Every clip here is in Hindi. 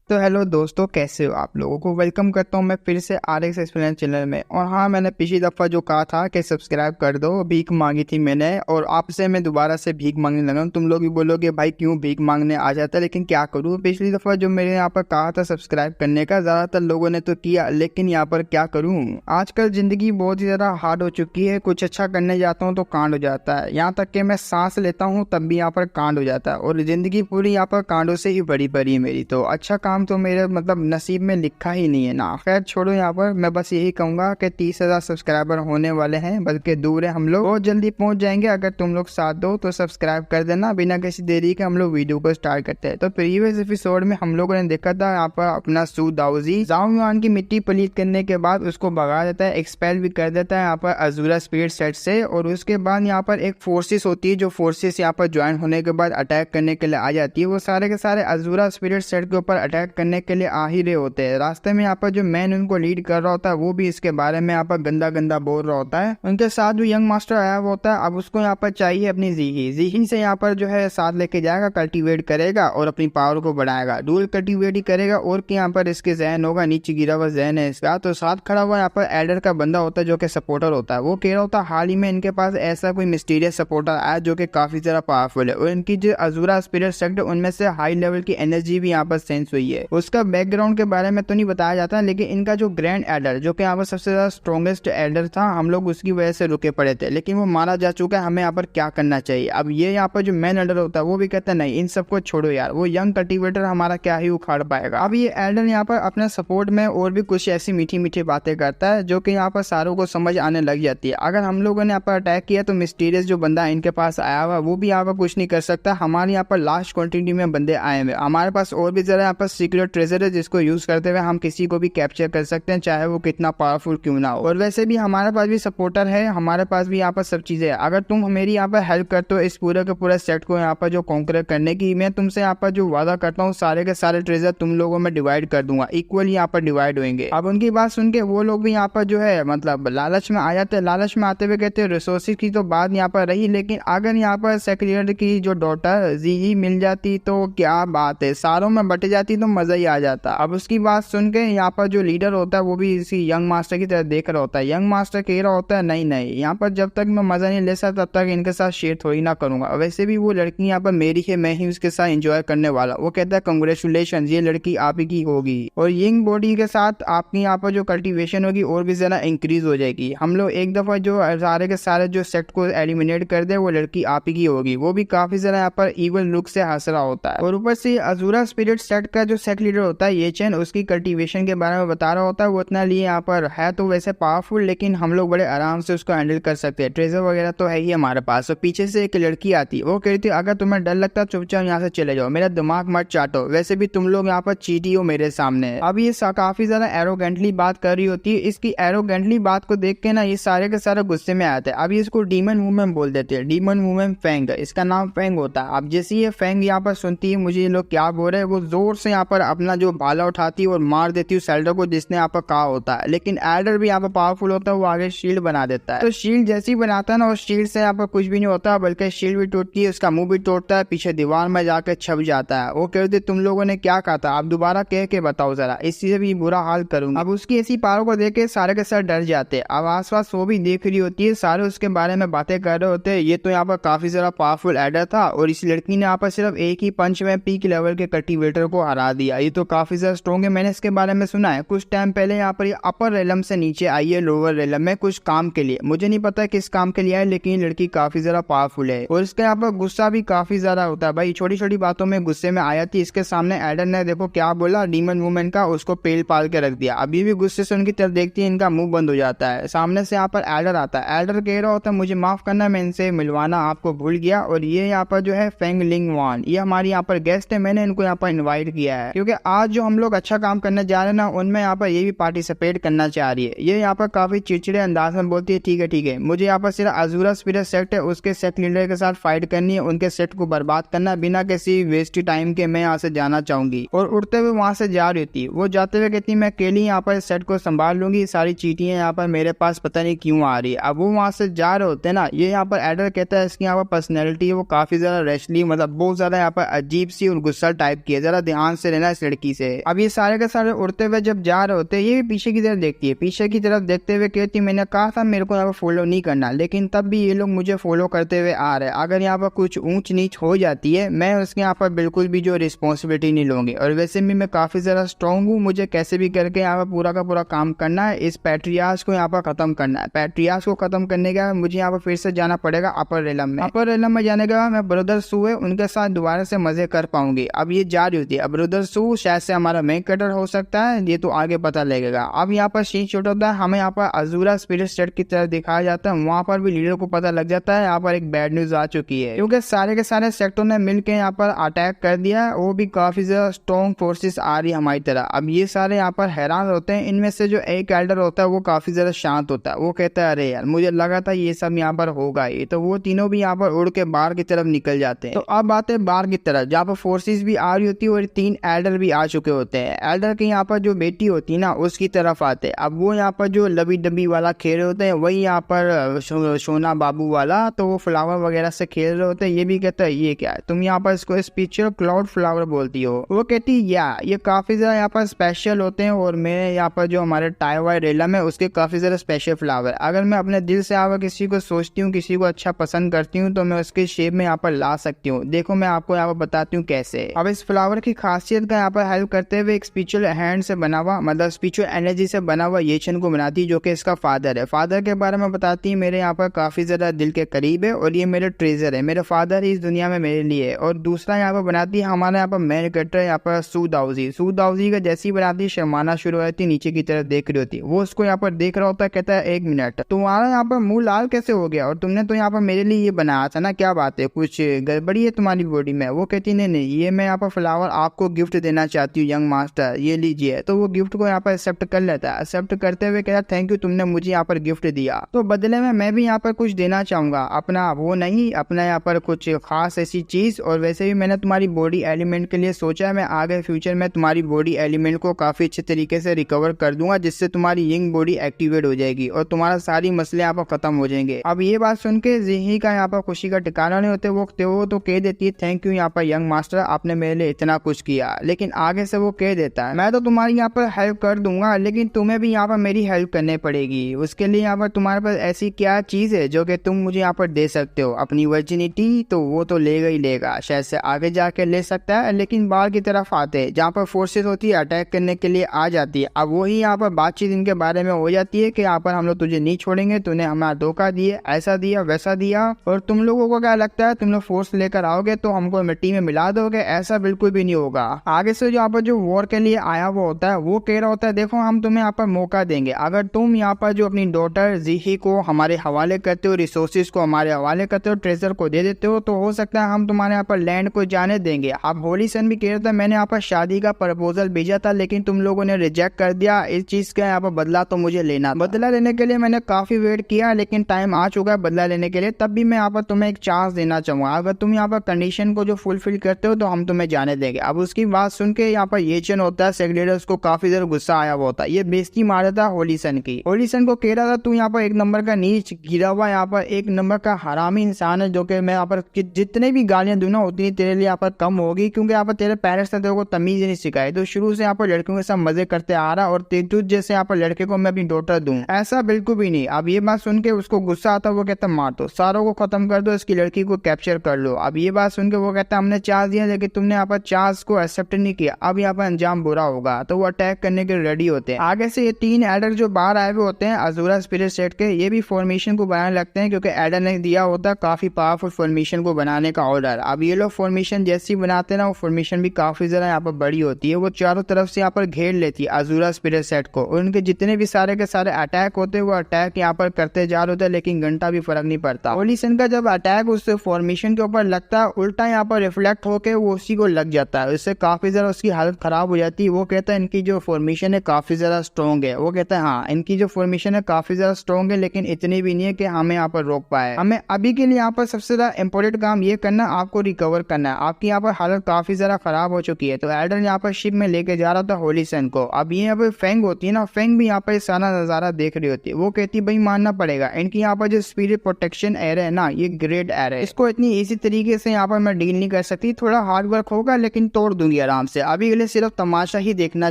तो हेलो दोस्तों, कैसे हो आप लोगों को वेलकम करता हूं मैं फिर से RX एक्सप्लेनर चैनल में। और हाँ, मैंने पिछली दफ़ा जो कहा था कि सब्सक्राइब कर दो, भीख मांगी थी मैंने और आपसे मैं दोबारा से भीख मांगने लगा हूं। तुम लोग भी बोलोगे भाई क्यों भीख मांगने आ जाता है, लेकिन क्या करूं, पिछली दफ़ा जो मेरे यहाँ पर कहा था सब्सक्राइब करने का, ज़्यादातर लोगों ने तो किया, लेकिन यहाँ पर क्या करूँ, आजकल ज़िंदगी बहुत ही ज़्यादा हार्ड हो चुकी है। कुछ अच्छा करने जाता हूँ तो कांड हो जाता है, यहाँ तक कि मैं सांस लेता हूँ तब भी यहाँ पर कांड हो जाता है। और ज़िंदगी पूरी यहाँ पर कांडों से ही भरी पड़ी है मेरी। तो अच्छा काम तो मेरे नसीब में लिखा ही नहीं है ना। खैर छोड़ो, यहाँ पर मैं बस यही कहूंगा कि 30,000 सब्सक्राइबर होने वाले हैं, बल्कि दूर है, हम लोग बहुत जल्दी पहुंच जाएंगे। अगर तुम लोग साथ दो तो सब्सक्राइब कर देना। बिना किसी देरी के हम लोग वीडियो को स्टार्ट करते हैं। तो प्रीवियस एपिसोड में हम लोगों ने देखा था यहाँ पर अपना सू दाऊजी जाओ युआन की मिट्टी पलीत करने के बाद उसको भगा देता है, एक्सपेल भी कर देता है यहाँ पर अजूरा स्पीड सेट से। और उसके बाद यहाँ पर एक फोर्सेस होती है, जो फोर्सेस यहाँ पर ज्वाइन होने के बाद अटैक करने के लिए आ जाती है। वो सारे के सारे अजूरा स्पिरिट सेट के ऊपर अटैक करने के लिए आ ही रहे होते हैं। रास्ते में यहाँ पर जो मैन उनको लीड कर रहा होता है वो भी इसके बारे में यहाँ पर गंदा गंदा बोल रहा होता है। उनके साथ जो यंग मास्टर आया हुआ होता है, अब उसको यहाँ पर चाहिए अपनी जीही से यहाँ पर जो है साथ लेके जाएगा, कल्टीवेट करेगा और अपनी पावर को बढ़ाएगा। डुअल कल्टीवेट ही करेगा और कि यहाँ पर इसके जहन होगा, नीचे गिरा हुआ जहन है इसका। तो साथ खड़ा हुआ यहाँ पर एल्डर का बंदा होता है जो कि सपोर्टर होता है। वो कह रहा होता है हाल ही में इनके पास ऐसा कोई मिस्टीरियस सपोर्टर आया जो कि काफी ज्यादा पावरफुल है और इनकी जो अजूरा स्पिरिट सेक्ट उनमें से हाई लेवल की एनर्जी भी यहाँ पर सेंस हुई है। उसका बैकग्राउंड के बारे में तो नहीं बताया जाता, लेकिन इनका जो ग्रैंड एल्डर जो कि यहाँ पर सबसे ज्यादा स्ट्रॉन्गेस्ट एल्डर था, हम लोग उसकी वजह से रुके पड़े थे, लेकिन वो मारा जा चुका है। हमें यहाँ पर क्या करना चाहिए। अब ये यहाँ पर जो मेन एल्डर होता है वो भी कहता है नहीं, इन सबको छोड़ो यार, वो यंग कल्टीवेटर हमारा क्या ही उखाड़ पाएगा। अब ये एल्डर यहाँ पर अपने सपोर्ट में और भी कुछ ऐसी मीठी मीठी बातें करता है जो कि यहाँ पर सारों को समझ आने लग जाती है। अगर हम लोगों ने यहाँ पर अटैक किया तो मिस्टीरियस जो बंदा इनके पास आया हुआ वो भी यहाँ पर कुछ नहीं कर सकता। हमारे यहाँ पर लास्ट क्वांटिटी में बंदे आए हुए, हमारे पास और भी जरा यहाँ पर सीक्रेट ट्रेजर है जिसको यूज करते हुए हम किसी को भी कैप्चर कर सकते हैं, चाहे वो कितना पावरफुल क्यों ना हो। और वैसे भी हमारे पास भी सपोर्टर है, हमारे पास भी यहाँ पर सब चीजें है। अगर तुम मेरी यहाँ पर हेल्प करते हो इस पूरे के पूरे सेट को यहाँ पर जो कॉन्कर करने की, मैं तुमसे यहाँ पर जो वादा करता हूँ सारे के सारे ट्रेजर तुम लोगों में डिवाइड कर दूंगा, इक्वली यहाँ पर डिवाइड होंगे। अब उनकी बात सुन के वो लोग भी यहाँ पर जो है लालच में आ जाते हैं। लालच में आते हुए कहते हैं रिसोर्सेज की तो बात यहाँ पर रही, लेकिन अगर यहाँ पर सेक्रेटरी की जो डॉटर जी मिल जाती तो क्या बात है, सारों में बट जाती तो मजा ही आ जाता। अब उसकी बात सुन के यहाँ पर जो लीडर होता है वो भी इसी यंग मास्टर की तरह देख रहा होता है। यंग मास्टर कह रहा होता है नहीं नहीं, यहाँ पर जब तक मैं मजा नहीं ले सकता तब तक इनके साथ शेयर थोड़ी ना करूंगा। वैसे भी वो लड़की यहाँ पर मेरी है, मैं ही उसके साथ एंजॉय करने वाला। वो कहता है कंग्रेचुलेशन, ये लड़की आप ही की होगी और यंग बॉडी के साथ आपकी यहाँ पर जो कल्टीवेशन होगी और भी ज्यादा इंक्रीज हो जाएगी। हम लोग एक दफा जो सारे के सारे जो सेट को एलिमिनेट कर दे वो लड़की आप ही की होगी। वो भी काफी ज्यादा यहाँ पर इवल लुक से हंस रहा होता है। और ऊपर से अजूरा स्पिरिट सेट का जो सेट लीडर होता है ये चैन, उसकी कल्टीवेशन के बारे में बता रहा होता है। वो इतना लिए यहाँ पर है तो वैसे पावरफुल, लेकिन हम लोग बड़े आराम से उसको हैंडल कर सकते हैं, ट्रेजर वगैरह तो है ही हमारे पास। तो पीछे से एक लड़की आती, वो कहती है अगर तुम्हें डर लगता है चुपचाप यहाँ से चले जाओ, मेरा दिमाग मत चाटो, वैसे भी तुम लोग यहाँ पर चीटी हो मेरे सामने। अब ये काफी ज्यादा एरोगेंटली बात कर रही होती है। इसकी एरोगेंटली बात को देख के ना ये सारे के सारे गुस्से में आते हैं। अब ये इसको डीमन वूमेन बोल देते हैं, डीमन वूमेन फैंग, इसका नाम फैंग होता है। अब जैसे ये फैंग यहाँ पर सुनती है मुझे ये लोग क्या बोल रहे हैं, वो जोर से यहाँ पर अपना जो भाला उठाती है और मार देती है एल्डर को जिसने यहाँ पर कहा होता है। लेकिन एल्डर भी यहाँ पर पावरफुल होता है, वो आगे शील्ड बना देता है। तो शील्ड जैसे ही बनाता है ना, उस शील्ड से यहाँ पर कुछ भी नहीं होता, बल्कि शील्ड भी टूटती है, उसका मुंह भी टूटता है, पीछे दीवार में जाकर छप जाता है। वो कहते तुम लोगों ने क्या कहा था, आप दोबारा कह के बताओ जरा, इससे भी बुरा हाल करूंगा। अब उसकी ऐसी पावर को देख के सारे के सारे डर जाते हैं। अब आसपास वो भी देख रही होती है, सारे उसके बारे में बातें कर रहे होते हैं। ये तो यहाँ पर काफी ज्यादा पावरफुल एल्डर था और इस लड़की ने यहाँ पर सिर्फ एक ही पंच में पीक लेवल के कल्टीवेटर को हरा दिया। ये तो काफी ज्यादा स्ट्रॉन्ग है, मैंने इसके बारे में सुना है। कुछ टाइम पहले यहाँ पर ये अपर रेलम से नीचे आई है लोअर रेलम में कुछ काम के लिए, मुझे नहीं पता किस काम के लिए है, लेकिन लड़की काफी ज्यादा पावरफुल है और इसका यहाँ पर गुस्सा भी काफी ज्यादा होता है। भाई छोटी छोटी बातों में गुस्से में आया थी। इसके सामने एल्डर ने देखो क्या बोला, डीमन वुमेन का, उसको पेल पाल के रख दिया। अभी भी गुस्से से उनकी तरफ देखती है, इनका मुंह बंद हो जाता है। सामने से यहाँ पर एल्डर आता है। एल्डर कह रहा होता है मुझे माफ करना, मैं इनसे मिलवाना आपको भूल गया। और ये यहाँ पर जो है फेंग लिंग वान, ये हमारी यहाँ पर गेस्ट है, मैंने इनको यहाँ पर इन्वाइट किया है क्योंकि आज जो हम लोग अच्छा काम करने जा रहे हैं ना, उनमें यहाँ पर ये भी पार्टिसिपेट करना चाह रही है। ये यहाँ पर काफी चिड़चिड़े अंदाज में बोलती है ठीक है, मुझे यहाँ पर सिर्फ अजूरा स्पिरिट सेट है, उसके सेट लीडर के साथ फाइट करनी है, उनके सेट को बर्बाद करना बिना किसी वेस्ट टाइम के मैं यहाँ से जाना चाहूंगी। और उड़ते हुए वहां से जा रही थी। वो जाते हुए कहती मैं अकेली यहाँ पर सेट को संभाल लूंगी, सारी चीटियां यहाँ पर मेरे पास पता नहीं क्यों आ रही है। अब वो वहां से जा रहे होते हैं ना, ये यहाँ पर एडर कहता है इसकी यहाँ पर पर्सनैलिटी है वो काफी ज्यादा रेशली, मतलब बहुत ज्यादा यहाँ पर अजीब सी और गुस्सा टाइप की है, जरा ध्यान से लेना इस लड़की से। अब ये सारे के सारे उड़ते हुए जब जा रहे होते हैं, ये पीछे की तरफ देखती है, पीछे की तरफ देखते हुए कहती मैंने कहा था मेरे को यहाँ पर फॉलो नहीं करना, लेकिन तब भी ये लोग मुझे फॉलो करते हुए आ रहे हैं। अगर यहाँ पर कुछ ऊंच नीच हो जाती है मैं उसके यहाँ पर बिल्कुल भी जो रिस्पॉन्सिबिलिटी नहीं लूंगी। और वैसे भी मैं काफी ज्यादा स्ट्रॉन्ग हूँ, मुझे कैसे भी करके यहाँ पर पूरा का पूरा काम करना है, इस पैट्रियार्च को यहाँ पर खत्म करना है। पैट्रियार्च को खत्म करने के बाद मुझे यहाँ पर फिर से जाना पड़ेगा अपर रेलम में। अपर रेलम में जाने के बाद मैं ब्रदर सू है उनके साथ दोबारा से मजे कर पाऊंगी। अब ये जा रही होती है, अब ब्रदर सू शायद से हमारा मेन कैरेक्टर हो सकता है, ये तो आगे पता लगेगा। अब यहाँ पर सीन शूट होता है, हमें यहाँ पर अजूरा स्पिरिट स्टेट की तरफ दिखाया जाता है। वहां पर भी लीडर को पता लग जाता है यहाँ पर एक बैड न्यूज आ चुकी है, क्योंकि सारे के सारे सेक्टर ने मिलकर यहाँ पर अटैक कर दिया है। वो भी काफी ज्यादा स्ट्रॉन्ग फोर्सेस आ रही है हमारी तरह। अब ये सारे यहाँ पर हैरान होते हैं। इनमें से जो एक एल्डर होता है वो काफी ज्यादा शांत होता है, वो कहता है अरे यार मुझे लगा था ये सब यहाँ पर होगा ही। तो वो तीनों भी यहाँ पर उड़ के बाहर की तरफ निकल जाते हैं। तो अब आते हैं बाहर की तरफ जहाँ पर फोर्सेस भी आ रही होती है और 3 एल्डर भी आ चुके होते हैं। एल्डर की यहाँ पर जो बेटी होती है ना उसकी तरफ आते हैं। अब वो यहाँ पर जो लबी डबी वाला खेल रहे होते हैं, वही यहाँ पर सोना बाबू वाला, तो वो फ्लावर वगैरह से खेल रहे होते हैं। ये भी कहता है ये क्या है, तुम यहाँ पर इसको स्पिरिचुअल क्लाउड फ्लावर बोलती हो। वो कहती है या ये काफी ज्यादा यहाँ पर स्पेशल होते हैं और मेरे यहाँ पर जो हमारे टाइवाई रेलम है उसके काफी ज्यादा स्पेशल फ्लावर। अगर मैं अपने दिल से यहाँ पर किसी को सोचती हूँ, किसी को अच्छा पसंद करती हूँ, तो मैं उसके शेप में यहाँ पर ला सकती हूँ। देखो मैं आपको यहाँ पर बताती हूँ कैसे। अब इस फ्लावर की खासियत का यहाँ पर हेल्प करते हुए एक स्पिरिचुअल हैंड से बना हुआ, मतलब स्पिरिचुअल एनर्जी से बना हुआ येचन को बनाती है, जो कि इसका फादर है। फादर के बारे में बताती है मेरे यहाँ पर काफी ज्यादा दिल के करीब है और ये मेरे ट्रेजर है, मेरे फादर ही इस दुनिया में मेरे लिए। और दूसरा यहाँ पर बनाती है हमारे यहाँ पर मेन कैरेक्टर यहाँ पर सूदाउजी। सूदाउजी का जैसी बनाती है शर्माना शुरू हो जाती है, नीचे की तरफ देख रही होती है। वो उसको यहाँ पर देख रहा होता है, कहता है 1 मिनट तुम्हारा यहाँ पर मुंह लाल कैसे हो गया, और तुमने तो यहाँ पर मेरे लिए ये बनाया था ना, क्या बात है, कुछ गड़बड़ी है तुम्हारी बॉडी में। वो कहती नहीं नहीं ये मैं यहाँ पर फ्लावर आपको गिफ्ट देना चाहती हूँ यंग मास्टर, ये लीजिए। तो वो गिफ्ट को यहाँ पर एक्सेप्ट कर लेता है। एक्सेप्ट करते हुए कहता थैंक यू तुमने मुझे यहाँ पर गिफ्ट दिया, तो बदले में मैं भी यहाँ पर कुछ देना चाहूंगा, अपना वो नहीं, अपना यहाँ पर कुछ खास ऐसी चीज। और वैसे भी मैंने तुम्हारी बॉडी एलिमेंट के लिए सोचा है, मैं आगे फ्यूचर में तुम्हारी बॉडी एलिमेंट को काफी अच्छे तरीके से रिकवर कर दूंगा, जिससे तुम्हारी यंग बॉडी एक्टिवेट हो जाएगी और तुम्हारा सारी मसले यहाँ पर खत्म हो जाएंगे। अब ये बात सुन के जिही का यहाँ पर खुशी का ठिकाना नहीं होते। वो तो कह देती है थैंक यू यहाँ पर यंग मास्टर, आपने मेरे लिए इतना कुछ किया। लेकिन आगे से वो कह देता है मैं तो तुम्हारी यहाँ पर हेल्प कर दूंगा, लेकिन तुम्हें भी यहाँ पर मेरी हेल्प करनी पड़ेगी। उसके लिए यहाँ पर तुम्हारे पास ऐसी क्या चीज है जो कि तुम मुझे यहाँ पर दे सकते हो, अपनी वर्जिनिटी तो वो तो लेगा ही लेगा, शायद से आगे जाके ले सकता है। लेकिन बाहर की तरफ आते हैं जहाँ पर फोर्सेस होती है अटैक करने के लिए आ जाती है। अब वही यहाँ पर बातचीत इनके बारे में हो जाती है कि यहाँ पर हम लोग तुझे नहीं छोड़ेंगे, तूने हमारा धोखा दिया, ऐसा दिया वैसा दिया, और तुम लोगों को क्या लगता है तुम लोग फोर्स लेकर आओगे तो हमको मिट्टी में मिला दोगे, ऐसा बिल्कुल भी नहीं होगा। आगे से जो यहाँ पर जो वॉर के लिए आया हुआ होता है वो कह रहा होता है देखो हम तुम्हें यहाँ पर मौका देंगे, अगर तुम यहाँ पर जो अपनी डॉटर जीही को हमारे हवाले करते हो, रिसोर्सेज को हमारे हवाले करते हो, ट्रेजर को दे देते हो, तो हो सकता है हम तुम्हारे यहाँ पर लैंड को जाने देंगे। अब होली सन भी कह रहा था मैंने यहाँ पर शादी का प्रपोजल भेजा था लेकिन तुम लोगों ने रिजेक्ट कर दिया, इस चीज का यहाँ पर बदला तो मुझे लेना। बदला लेने के लिए मैंने काफी वेट किया लेकिन टाइम आ चुका है बदला लेने के लिए, तब भी मैं यहाँ पर तुम्हें एक चांस देना चाहूंगा, अगर तुम यहाँ पर कंडीशन को जो फुलफिल करते हो तो हम तुम्हें जाने देंगे। अब उसकी बात सुन के यहाँ पर येचन होता है सेक्रेटरी, उसको काफी ज्यादा गुस्सा आया हुआ होता है, ये बेइज्जती मार रहा था होली सन की। होली सन को कह रहा था तू यहाँ पर 1 नंबर का नीच गिरा हुआ, यहाँ पर 1 नंबर का हरामी इंसान है, जो कि मैं यहाँ पर जितने भी गालियां दूं ना उतनी तेरे लिए यहाँ पर कम होगी, क्योंकि यहाँ पर तेरे पेरेंट्स ने तेरे को तमीज नहीं सिखाई, तो शुरू से यहाँ पर लड़कियों के साथ मजे करते आ रहा, और तुझ जैसे यहाँ पर लड़के को मैं अपनी डॉटर दूं, ऐसा बिल्कुल भी नहीं। अब ये बात सुन के उसको गुस्सा आता है, वो कहता मार दो, सारों को खत्म कर दो, इसकी लड़की को कैप्चर कर लो। अब ये बात सुन के वो कहता हमने चांस दिया लेकिन तुमने यहाँ पर चांस को एक्सेप्ट नहीं किया, अब यहाँ पर अंजाम बुरा होगा। तो वो अटैक करने के रेडी होते हैं। आगे से ये 3 एडर जो बाहर आए हुए होते हैं अजूरा स्पिरिट सेट के, ये भी फॉर्मेशन को बनाने लगते हैं, क्योंकि एडर ने दिया होता है काफी पावरफुल फॉर्मेशन को बनाने का ऑर्डर। अब ये लोग फॉर्मेशन जैसी बनाते हैं ना, वो फॉर्मेशन भी काफी ज्यादा यहाँ पर बड़ी होती है, वो चारों तरफ से यहाँ पर घेर लेती है अजूरा स्पिरिट सेट को, और उनके जितने भी सारे के सारे अटैक होते हैं वो अटैक यहाँ पर करते जा रहे होते हैं, लेकिन घंटा भी फर्क नहीं पड़ता। होली सन का जब अटैक उस फॉर्मेशन के ऊपर लगता है, उल्टा यहाँ पर रिफ्लेक्ट होकर वो उसी को लग जाता है, इससे काफी ज्यादा उसकी हालत खराब हो जाती है। वो कहता है इनकी जो फॉर्मेशन है काफी ज्यादा स्ट्रॉन्ग है, वो कहता है हाँ इनकी जो फॉर्मेशन है काफी ज्यादा स्ट्रॉन्ग है, लेकिन इतनी भी नहीं है कि हमें यहाँ पर रोक पाए। हमें अभी के लिए यहाँ पर सबसे ज्यादा इंपॉर्टेंट काम ये करना, आपको रिकवर करना है, आपकी यहाँ पर हालत काफी ज्यादा खराब हो चुकी है। तो एडर यहाँ पर शिप में लेके जा रहा था होली सन को। अब ये यहाँ पर फेंग होती है ना, फेंग भी यहाँ पर सारा नजारा देख रही होती है, वो कहती भाई मानना पड़ेगा इनकी यहाँ पर जो स्पिरिट प्रोटेक्शन एयर है ना, ये ग्रेट एयर है, इसको इतनी इजी तरीके से यहाँ पर मैं डील नहीं कर सकती, थोड़ा हार्ड वर्क होगा लेकिन तोड़ दूंगी आराम से, अभी के लिए सिर्फ तमाशा ही देखना